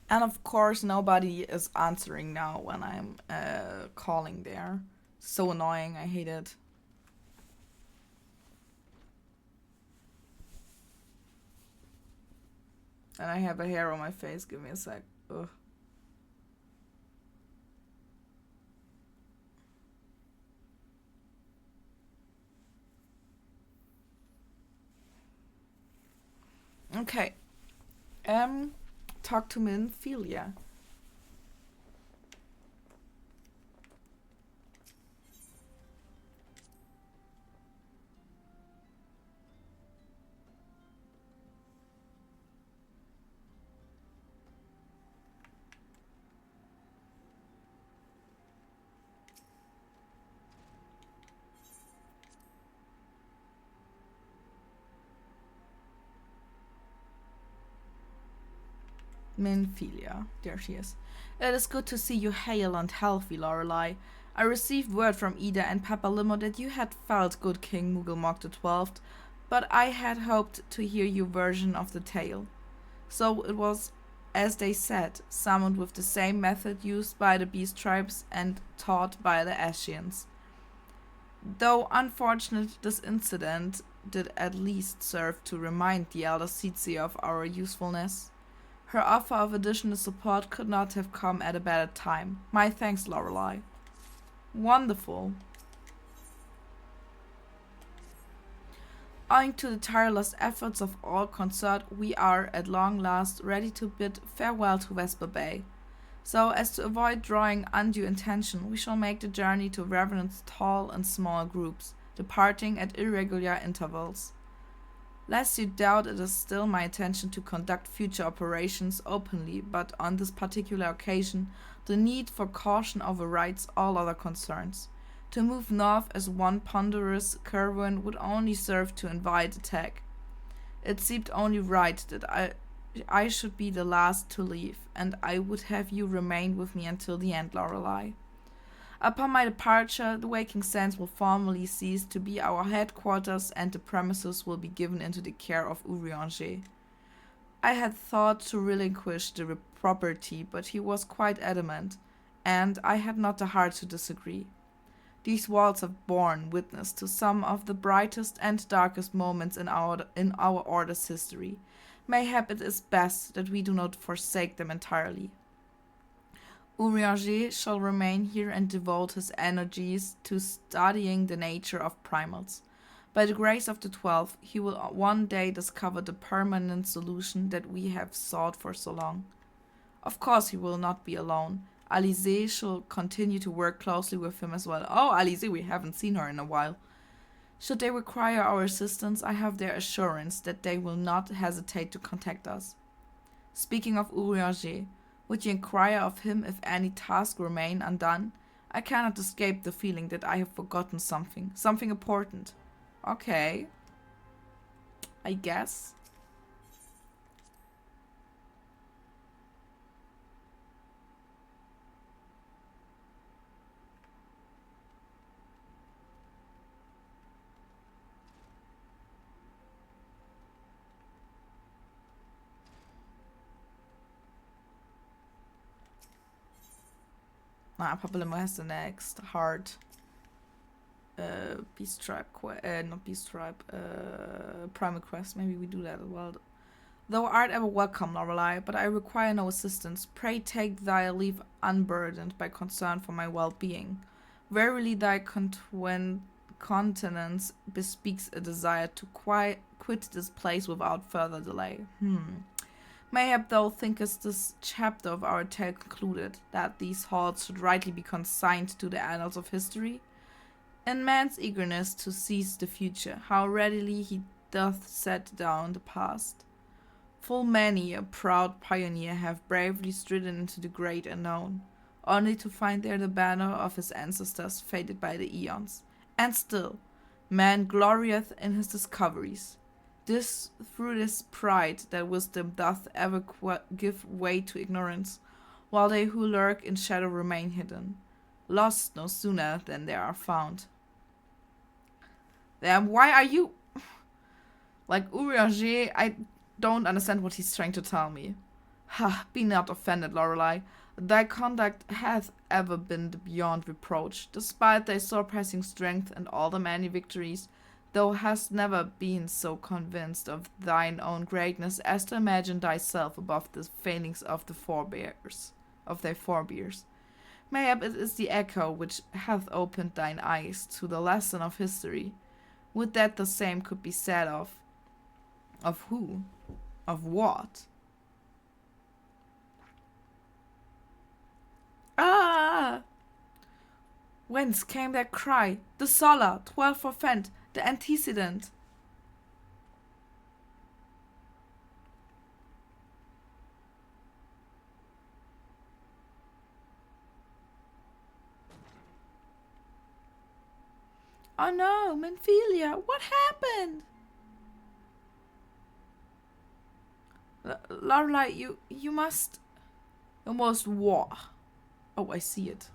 [SPEAKER 1] And of course, nobody is answering now when I'm calling there. So annoying. I hate it. And I have a hair on my face. Give me a sec. Ugh. Okay. Talk to Minphilia. Minphilia. There she is. It is good to see you hale and healthy, Lorelei. I received word from Ida and Papa Limo that you had felt good King Mugglemog the XII, but I had hoped to hear your version of the tale. So it was, as they said, summoned with the same method used by the beast tribes and taught by the Ashians. Though unfortunate, this incident did at least serve to remind the elder Tsitsi of our usefulness. Her offer of additional support could not have come at a better time. My thanks, Lorelei. Wonderful. Owing to the tireless efforts of all concerned, we are, at long last, ready to bid farewell to Vesper Bay. So, as to avoid drawing undue attention, we shall make the journey to Revenant's tall and small groups, departing at irregular intervals. Lest you doubt, it is still my intention to conduct future operations openly, but on this particular occasion, the need for caution overrides all other concerns. To move north as one ponderous caravan would only serve to invite attack. It seemed only right that I should be the last to leave, and I would have you remain with me until the end, Lorelei. Upon my departure, the Waking Sands will formally cease to be our headquarters, and the premises will be given into the care of Urianger. I had thought to relinquish the property, but he was quite adamant, and I had not the heart to disagree. These walls have borne witness to some of the brightest and darkest moments in our order's history. Mayhap it is best that we do not forsake them entirely. Urianger shall remain here and devote his energies to studying the nature of primals. By the grace of the 12th, he will one day discover the permanent solution that we have sought for so long. Of course, he will not be alone. Alize shall continue to work closely with him as well. Oh, Alize, we haven't seen her in a while. Should they require our assistance, I have their assurance that they will not hesitate to contact us. Speaking of Urianger, would you inquire of him if any task remain undone? I cannot escape the feeling that I have forgotten something important. Okay. I guess. Papa Limo has the next hard Beast Tribe, not Beast Tribe, Primal Quest. Maybe we do that as well. Though art ever welcome, Lorelei, but I require no assistance. Pray take thy leave unburdened by concern for my well-being. Verily thy countenance bespeaks a desire to quit this place without further delay. Mayhap thou thinkest this chapter of our tale concluded, that these halls should rightly be consigned to the annals of history? In man's eagerness to seize the future, how readily he doth set down the past. Full many a proud pioneer have bravely stridden into the great unknown, only to find there the banner of his ancestors faded by the eons. And still, man glorieth in his discoveries. This through this pride that wisdom doth ever give way to ignorance, while they who lurk in shadow remain hidden, lost no sooner than they are found. Then why are you like Urianger? I don't understand what he's trying to tell me. Ha, be not offended, Lorelei. Thy conduct hath ever been beyond reproach, despite thy surpassing strength and all the many victories. Thou hast never been so convinced of thine own greatness as to imagine thyself above the failings of thy forebears. Mayhap it is the echo which hath opened thine eyes to the lesson of history. Would that the same could be said of who? Of what? Ah! Whence came that cry? The Sola, 12 for Fent, the antecedent. Oh no, Menphilia, what happened? Lorelei, you must war. Oh, I see it.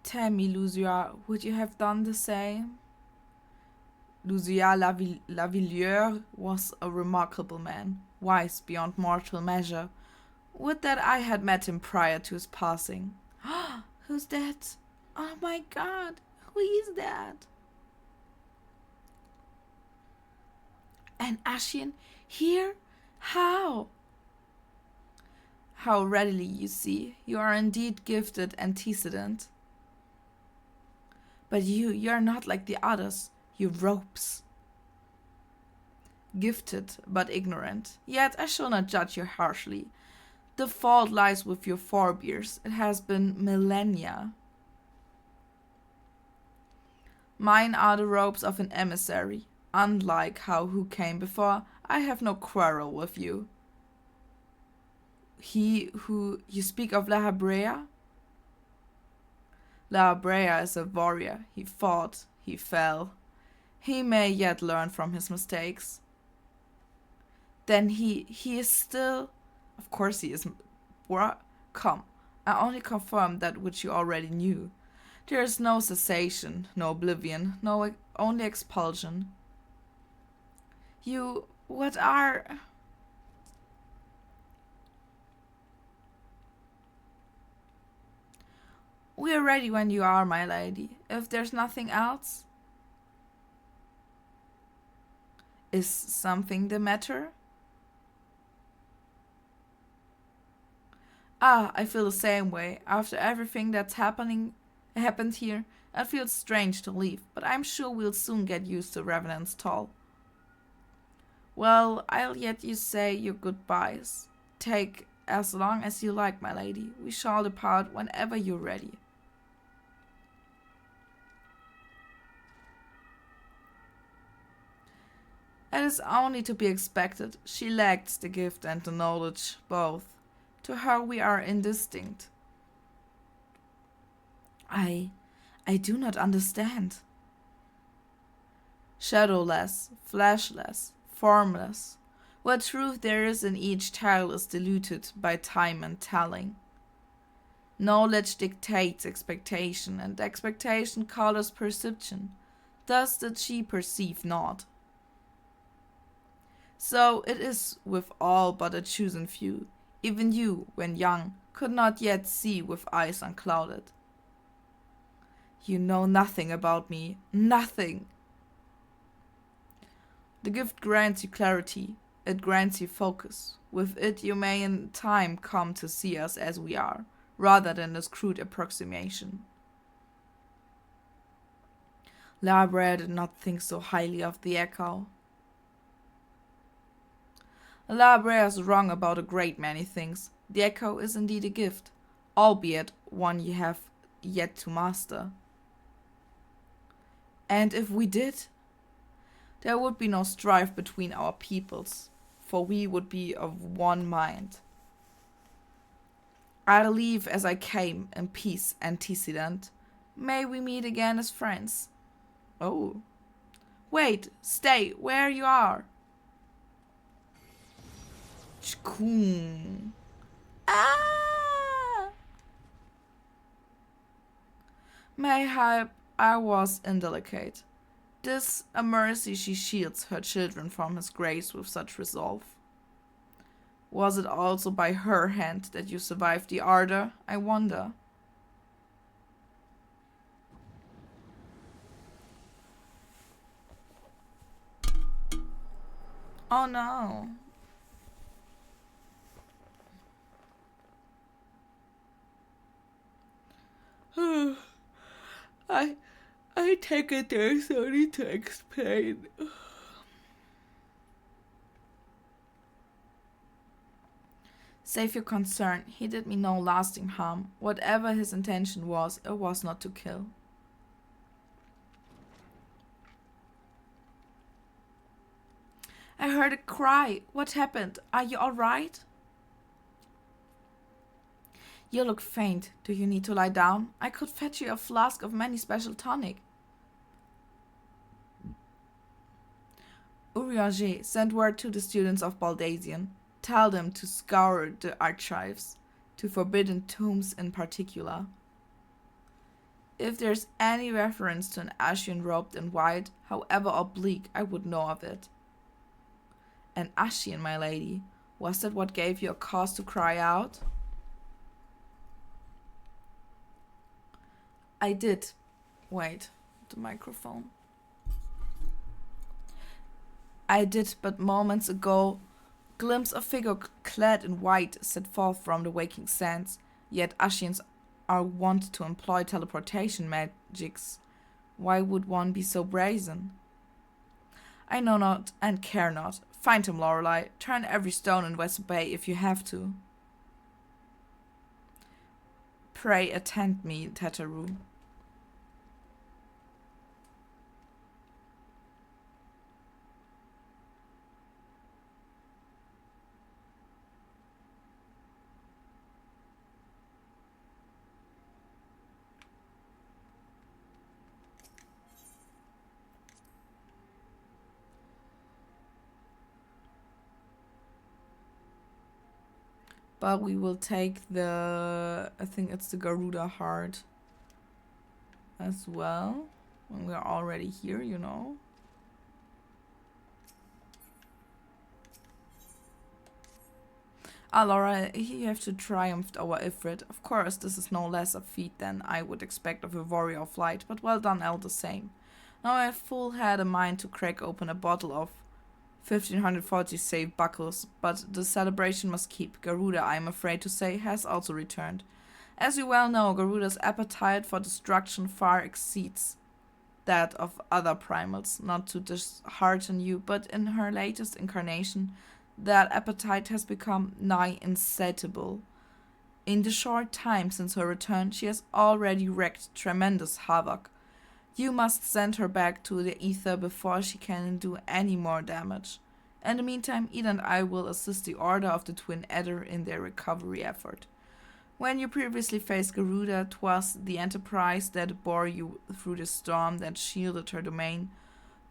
[SPEAKER 1] Tell me, Lucia, would you have done the same? Lucia Lavilleur was a remarkable man, wise beyond mortal measure. Would that I had met him prior to his passing. Who's that? Oh my god, who is that? An Ashian here? How? How readily, you see. You are indeed gifted antecedent. But you are not like the others. You ropes. Gifted, but ignorant. Yet I shall not judge you harshly. The fault lies with your forebears. It has been millennia. Mine are the robes of an emissary. Unlike who came before, I have no quarrel with you. He who you speak of La Habrea? La Habrea is a warrior. He fought, he fell. He may yet learn from his mistakes. Then he is still... Of course he is... Come, I only confirm that which you already knew. There is no cessation, no oblivion, only expulsion. What are... We are ready when you are, my lady. If there's nothing else... Is something the matter? Ah, I feel the same way. After everything that's happened here, it feels strange to leave, but I'm sure we'll soon get used to Revenant's toll. Well, I'll let you say your goodbyes. Take as long as you like, my lady. We shall depart whenever you're ready. It is only to be expected. She lacks the gift and the knowledge, both. To her we are indistinct. I do not understand. Shadowless, fleshless, formless. What truth there is in each tale is diluted by time and telling. Knowledge dictates expectation, and expectation colors perception. Thus did she perceive not. So it is with all but a chosen few. Even you, when young, could not yet see with eyes unclouded. You know nothing about me, nothing. The gift grants you clarity, it grants you focus. With it you may in time come to see us as we are, rather than this crude approximation. Labra did not think so highly of the echo. Labra is wrong about a great many things. The echo is indeed a gift, albeit one you have yet to master. And if we did, there would be no strife between our peoples, for we would be of one mind. I'll leave as I came, in peace antecedent. May we meet again as friends. Oh, Wait, stay where you are. Chkoon. Ah! Mayhap I was indelicate. 'Tis a mercy she shields her children from his grace with such resolve. Was it also by her hand that you survived the ardor, I wonder? Oh no. I I take it there's no need to explain. Save your concern, he did me no lasting harm. Whatever his intention was, it was not to kill. I heard a cry. What happened? Are you alright? You look faint. Do you need to lie down? I could fetch you a flask of many special tonic. Urianger, send word to the students of Baldazian. Tell them to scour the archives, to forbidden tombs in particular. If there's any reference to an Ashian robed in white, however oblique, I would know of it. An Ashian, my lady. Was that what gave you a cause to cry out? I did. Wait, the microphone. I did but moments ago glimpse a figure clad in white set forth from the waking sands, yet Ashians are wont to employ teleportation magics. Why would one be so brazen? I know not and care not. Find him, Loreley. Turn every stone in West Bay if you have to. Pray attend me, Tataru. But we will take the, I think it's the Garuda heart as well. When we are already here, you know. Ah, Laura, you have to triumph over Ifrit. Of course, this is no less a feat than I would expect of a warrior of light, but well done all the same. Now I have full had a mind to crack open a bottle of 1540 save buckles, but the celebration must keep. Garuda, I am afraid to say, has also returned. As you well know, Garuda's appetite for destruction far exceeds that of other primals. Not to dishearten you, but in her latest incarnation, that appetite has become nigh insatiable. In the short time since her return, she has already wreaked tremendous havoc. You must send her back to the ether before she can do any more damage. In the meantime, Ida and I will assist the Order of the Twin Adder in their recovery effort. When you previously faced Garuda, 'twas the Enterprise that bore you through the storm that shielded her domain.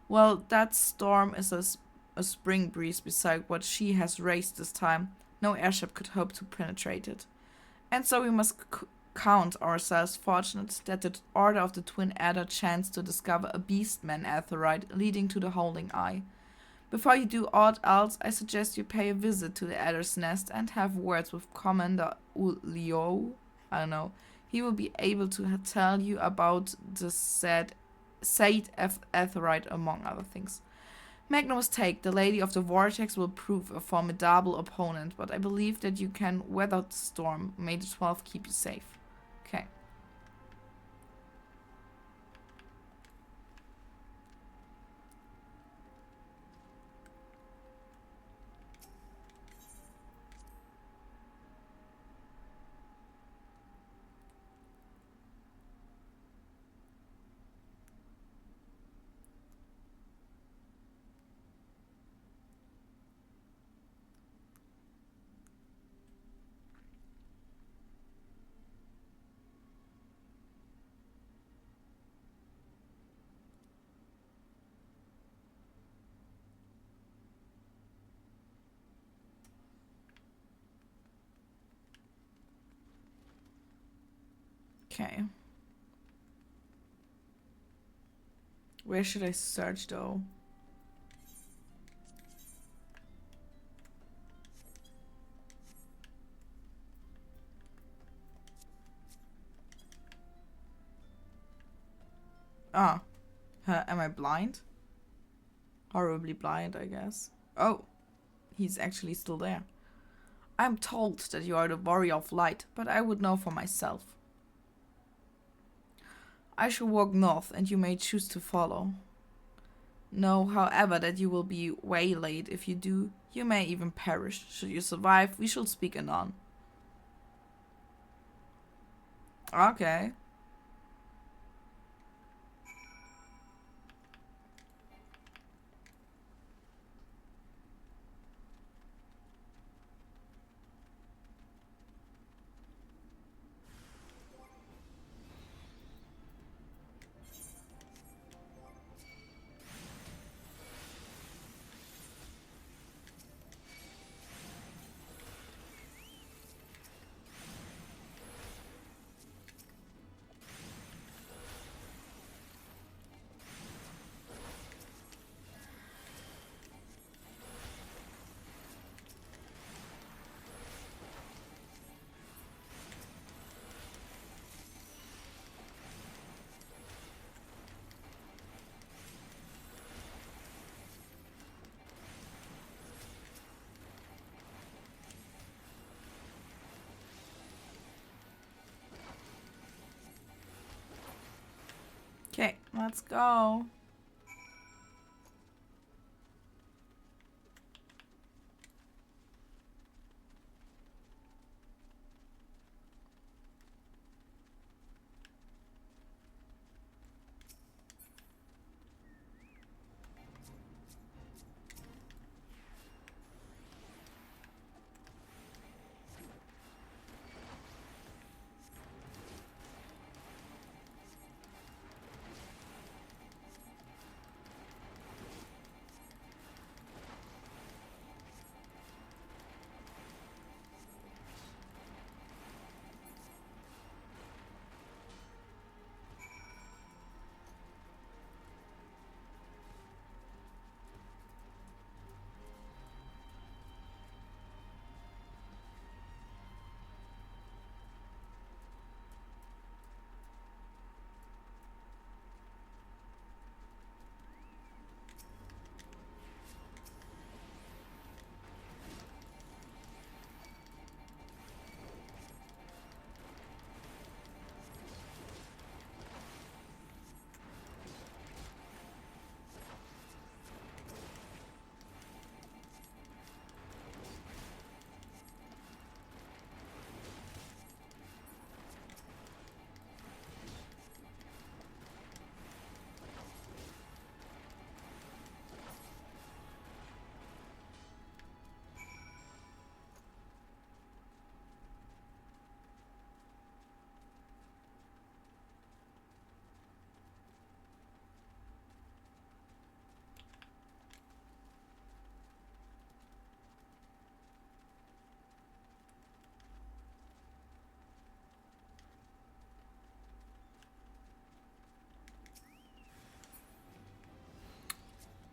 [SPEAKER 1] Well, that storm is a spring breeze beside what she has raised this time. No airship could hope to penetrate it. And so we must count ourselves fortunate that the Order of the Twin Adder chanced to discover a beastman aetheryte leading to the Holding Eye. Before you do aught else, I suggest you pay a visit to the Adder's Nest and have words with Commander Ulio. I don't know. He will be able to tell you about the said aetheryte, among other things. Make no mistake, the Lady of the Vortex will prove a formidable opponent, but I believe that you can weather the storm. May the 12 keep you safe. Okay. Okay. Where should I search though? Ah. Am I blind? Horribly blind, I guess. Oh. He's actually still there. I'm told that you are the warrior of light, but I would know for myself. I shall walk north, and you may choose to follow. Know, however, that you will be waylaid. If you do, you may even perish. Should you survive, we shall speak anon. Okay. Okay, let's go.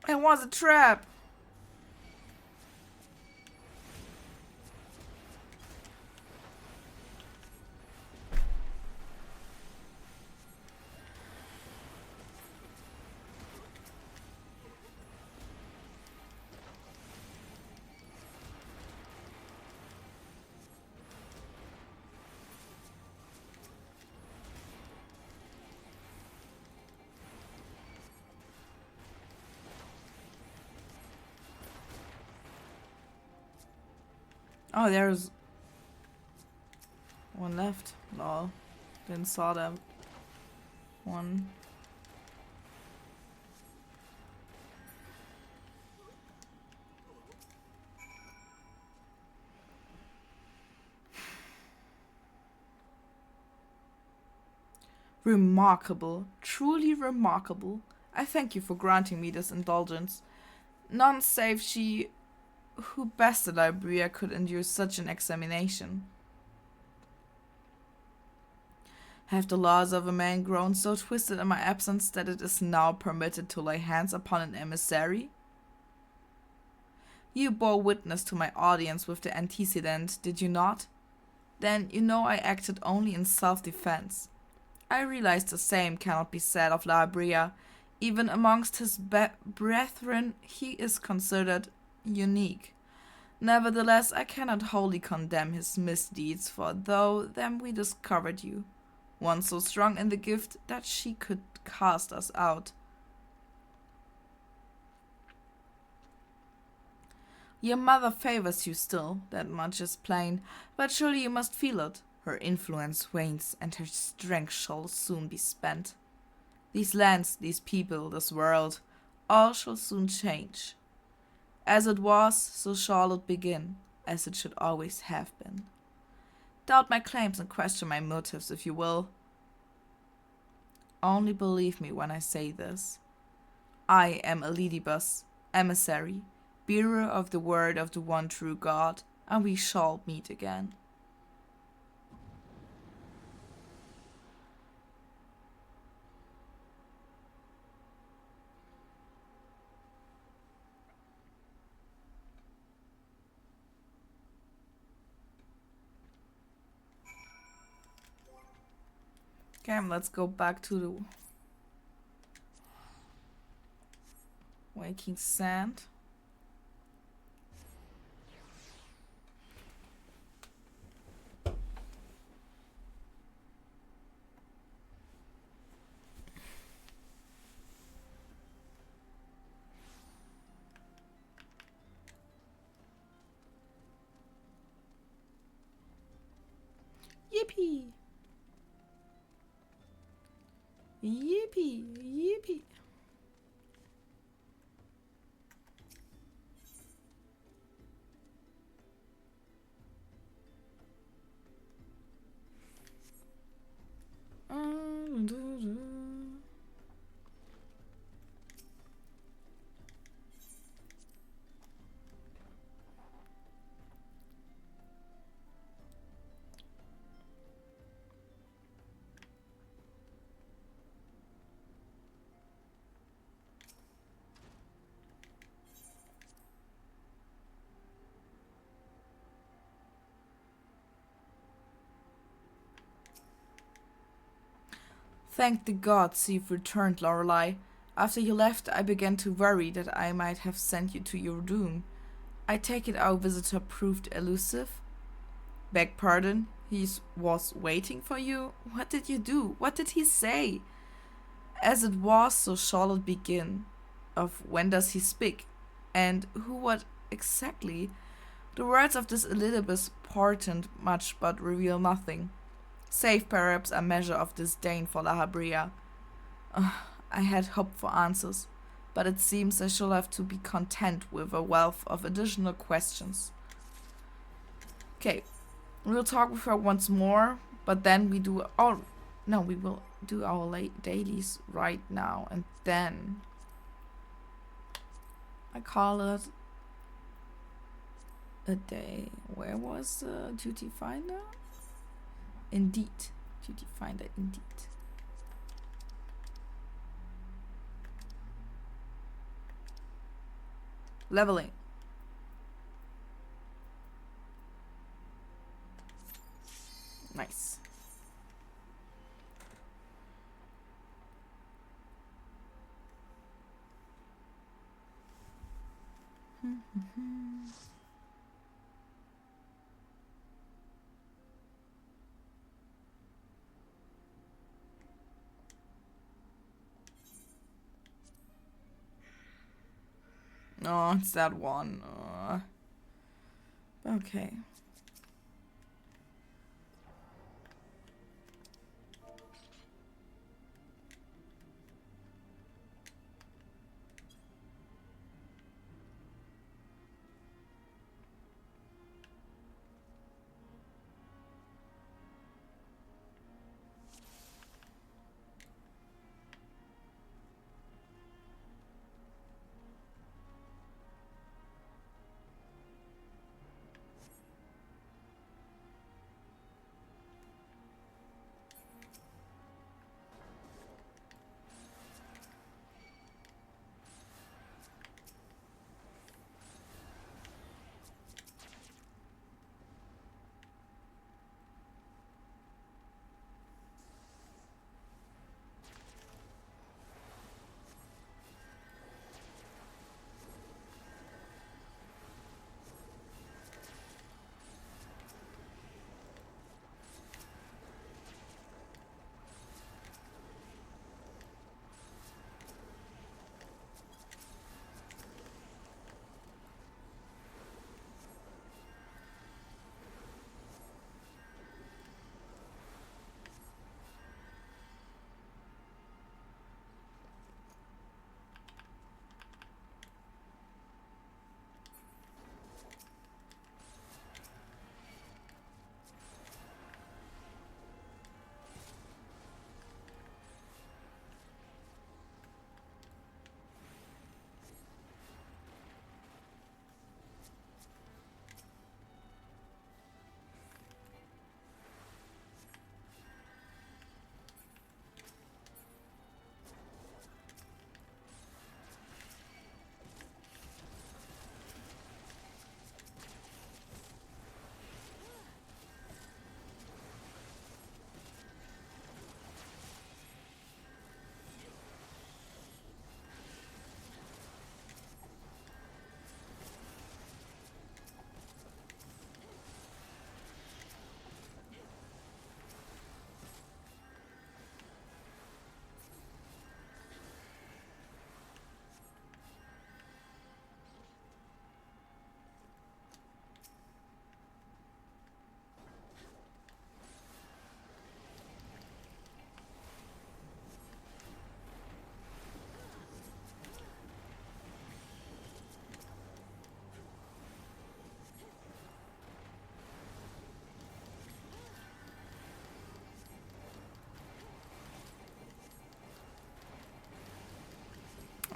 [SPEAKER 1] It was a trap. Oh, there's one left. Lol. Didn't saw that one. Remarkable. Truly remarkable. I thank you for granting me this indulgence. None save she who bested Libria could endure such an examination. Have the laws of a man grown so twisted in my absence that it is now permitted to lay hands upon an emissary? You bore witness to my audience with the antecedent, did you not? Then you know I acted only in self-defense. I realize the same cannot be said of La Brea. Even amongst his brethren he is considered unique. Nevertheless, I cannot wholly condemn his misdeeds, for through them we discovered you, one so strong in the gift that she could cast us out. Your mother favors you still, that much is plain, but surely you must feel it. Her influence wanes, and her strength shall soon be spent. These lands, these people, this world, all shall soon change. As it was, so shall it begin, as it should always have been. Doubt my claims and question my motives if you will. Only believe me when I say this. I am Elidibus, emissary, bearer of the word of the one true God, and we shall meet again. Okay, let's go back to the waking sand. Yippee! Yippee! Yippee! Thank the gods you've returned, Loreley. After you left, I began to worry that I might have sent you to your doom. I take it our visitor proved elusive? Beg pardon, he was waiting for you? What did you do? What did he say? As it was, so shall it begin. Of when does he speak? And who what exactly? The words of this Elidibus portend much but reveal nothing, save perhaps a measure of disdain for La Habrea. I had hoped for answers, but it seems I shall have to be content with a wealth of additional questions. Okay, we'll talk with her once more, but then we do all... No, we will do our late dailies right now, and then... I call it a day. Where was the duty finder? Indeed. Duty finder, indeed. Leveling. Nice. Oh, it's that one. Okay.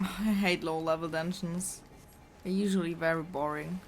[SPEAKER 1] I hate low level dungeons. They're usually very boring.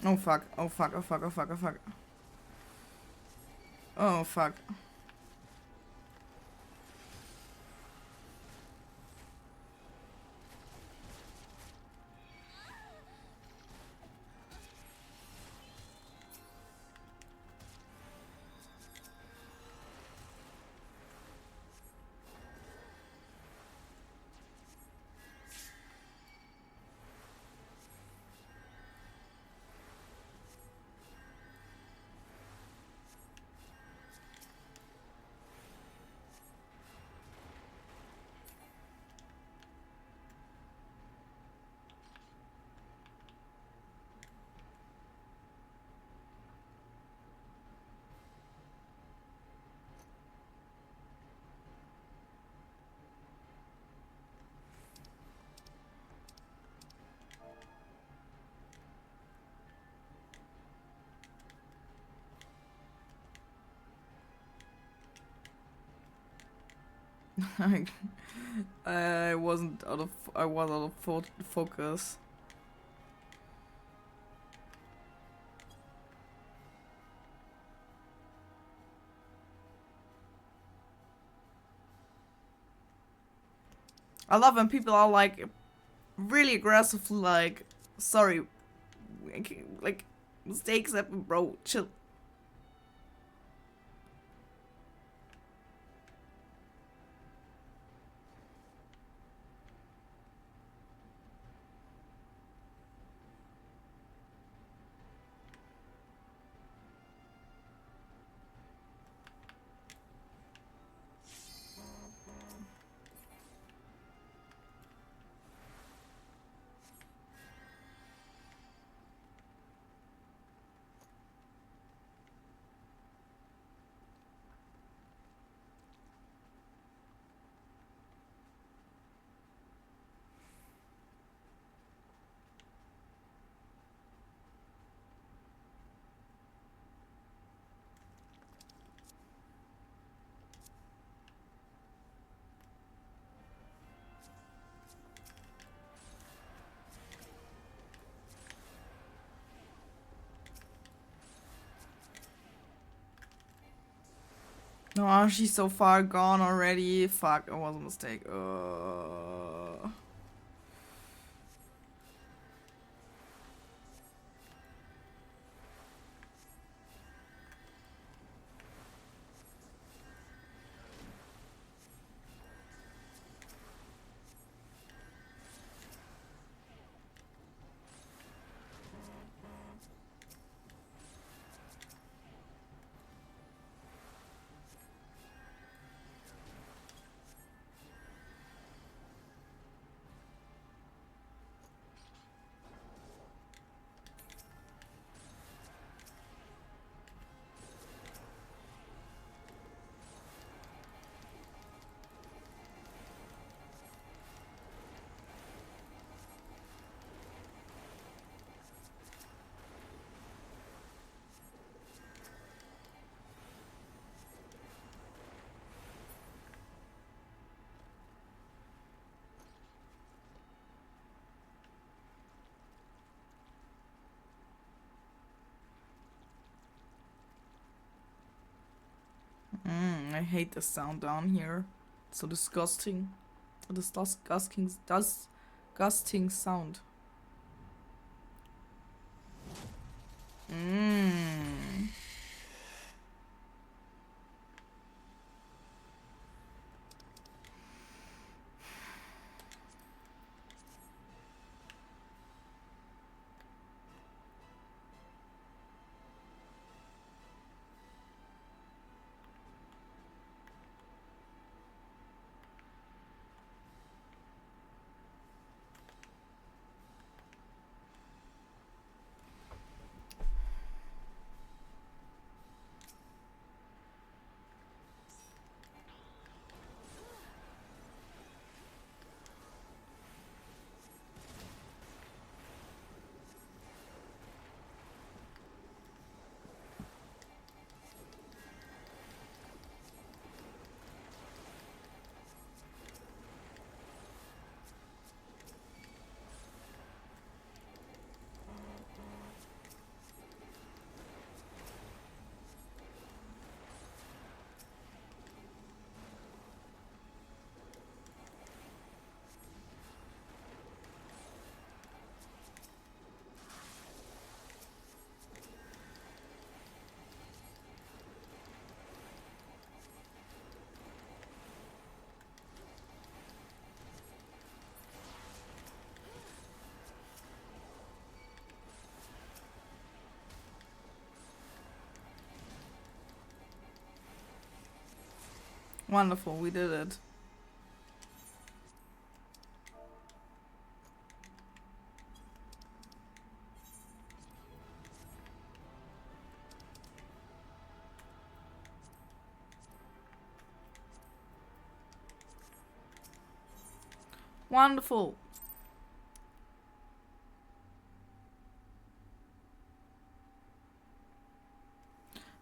[SPEAKER 1] Oh fuck, oh fuck, oh fuck, oh fuck, oh fuck. Oh fuck. I wasn't out of. I was out of focus. I love when people are like really aggressively like, sorry, like mistakes happen, bro. Chill. No, she's so far gone already. Fuck, it was a mistake. I hate the sound down here. It's so disgusting. This disgusting sound. Wonderful, we did it. Wonderful.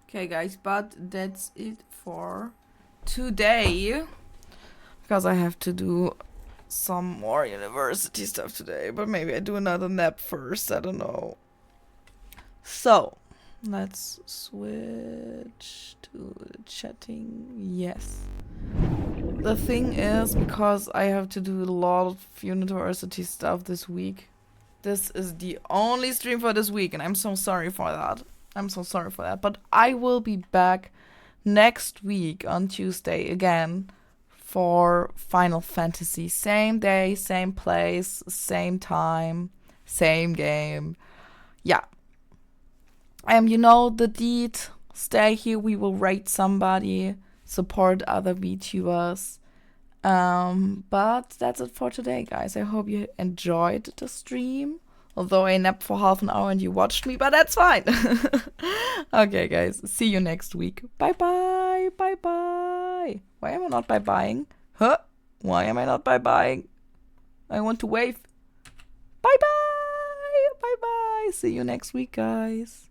[SPEAKER 1] Okay, guys, but that's it for today. Because I have to do some more university stuff today. But maybe I do another nap first. I don't know. So, let's switch to the chatting. Yes. The thing is, because I have to do a lot of university stuff this week, this is the only stream for this week, and I'm so sorry for that. I'm so sorry for that. But I will be back next week on Tuesday again for Final Fantasy. Same day, same place, same time, same game. Yeah. You know the deed. Stay here, we will rate somebody, support other VTubers. But that's it for today, guys. I hope you enjoyed the stream. Although I napped for half an hour and you watched me, but that's fine. Okay, guys. See you next week. Bye-bye. Bye-bye. Why am I not bye-bying? Huh? Why am I not bye-bying? I want to wave. Bye-bye. Bye-bye. See you next week, guys.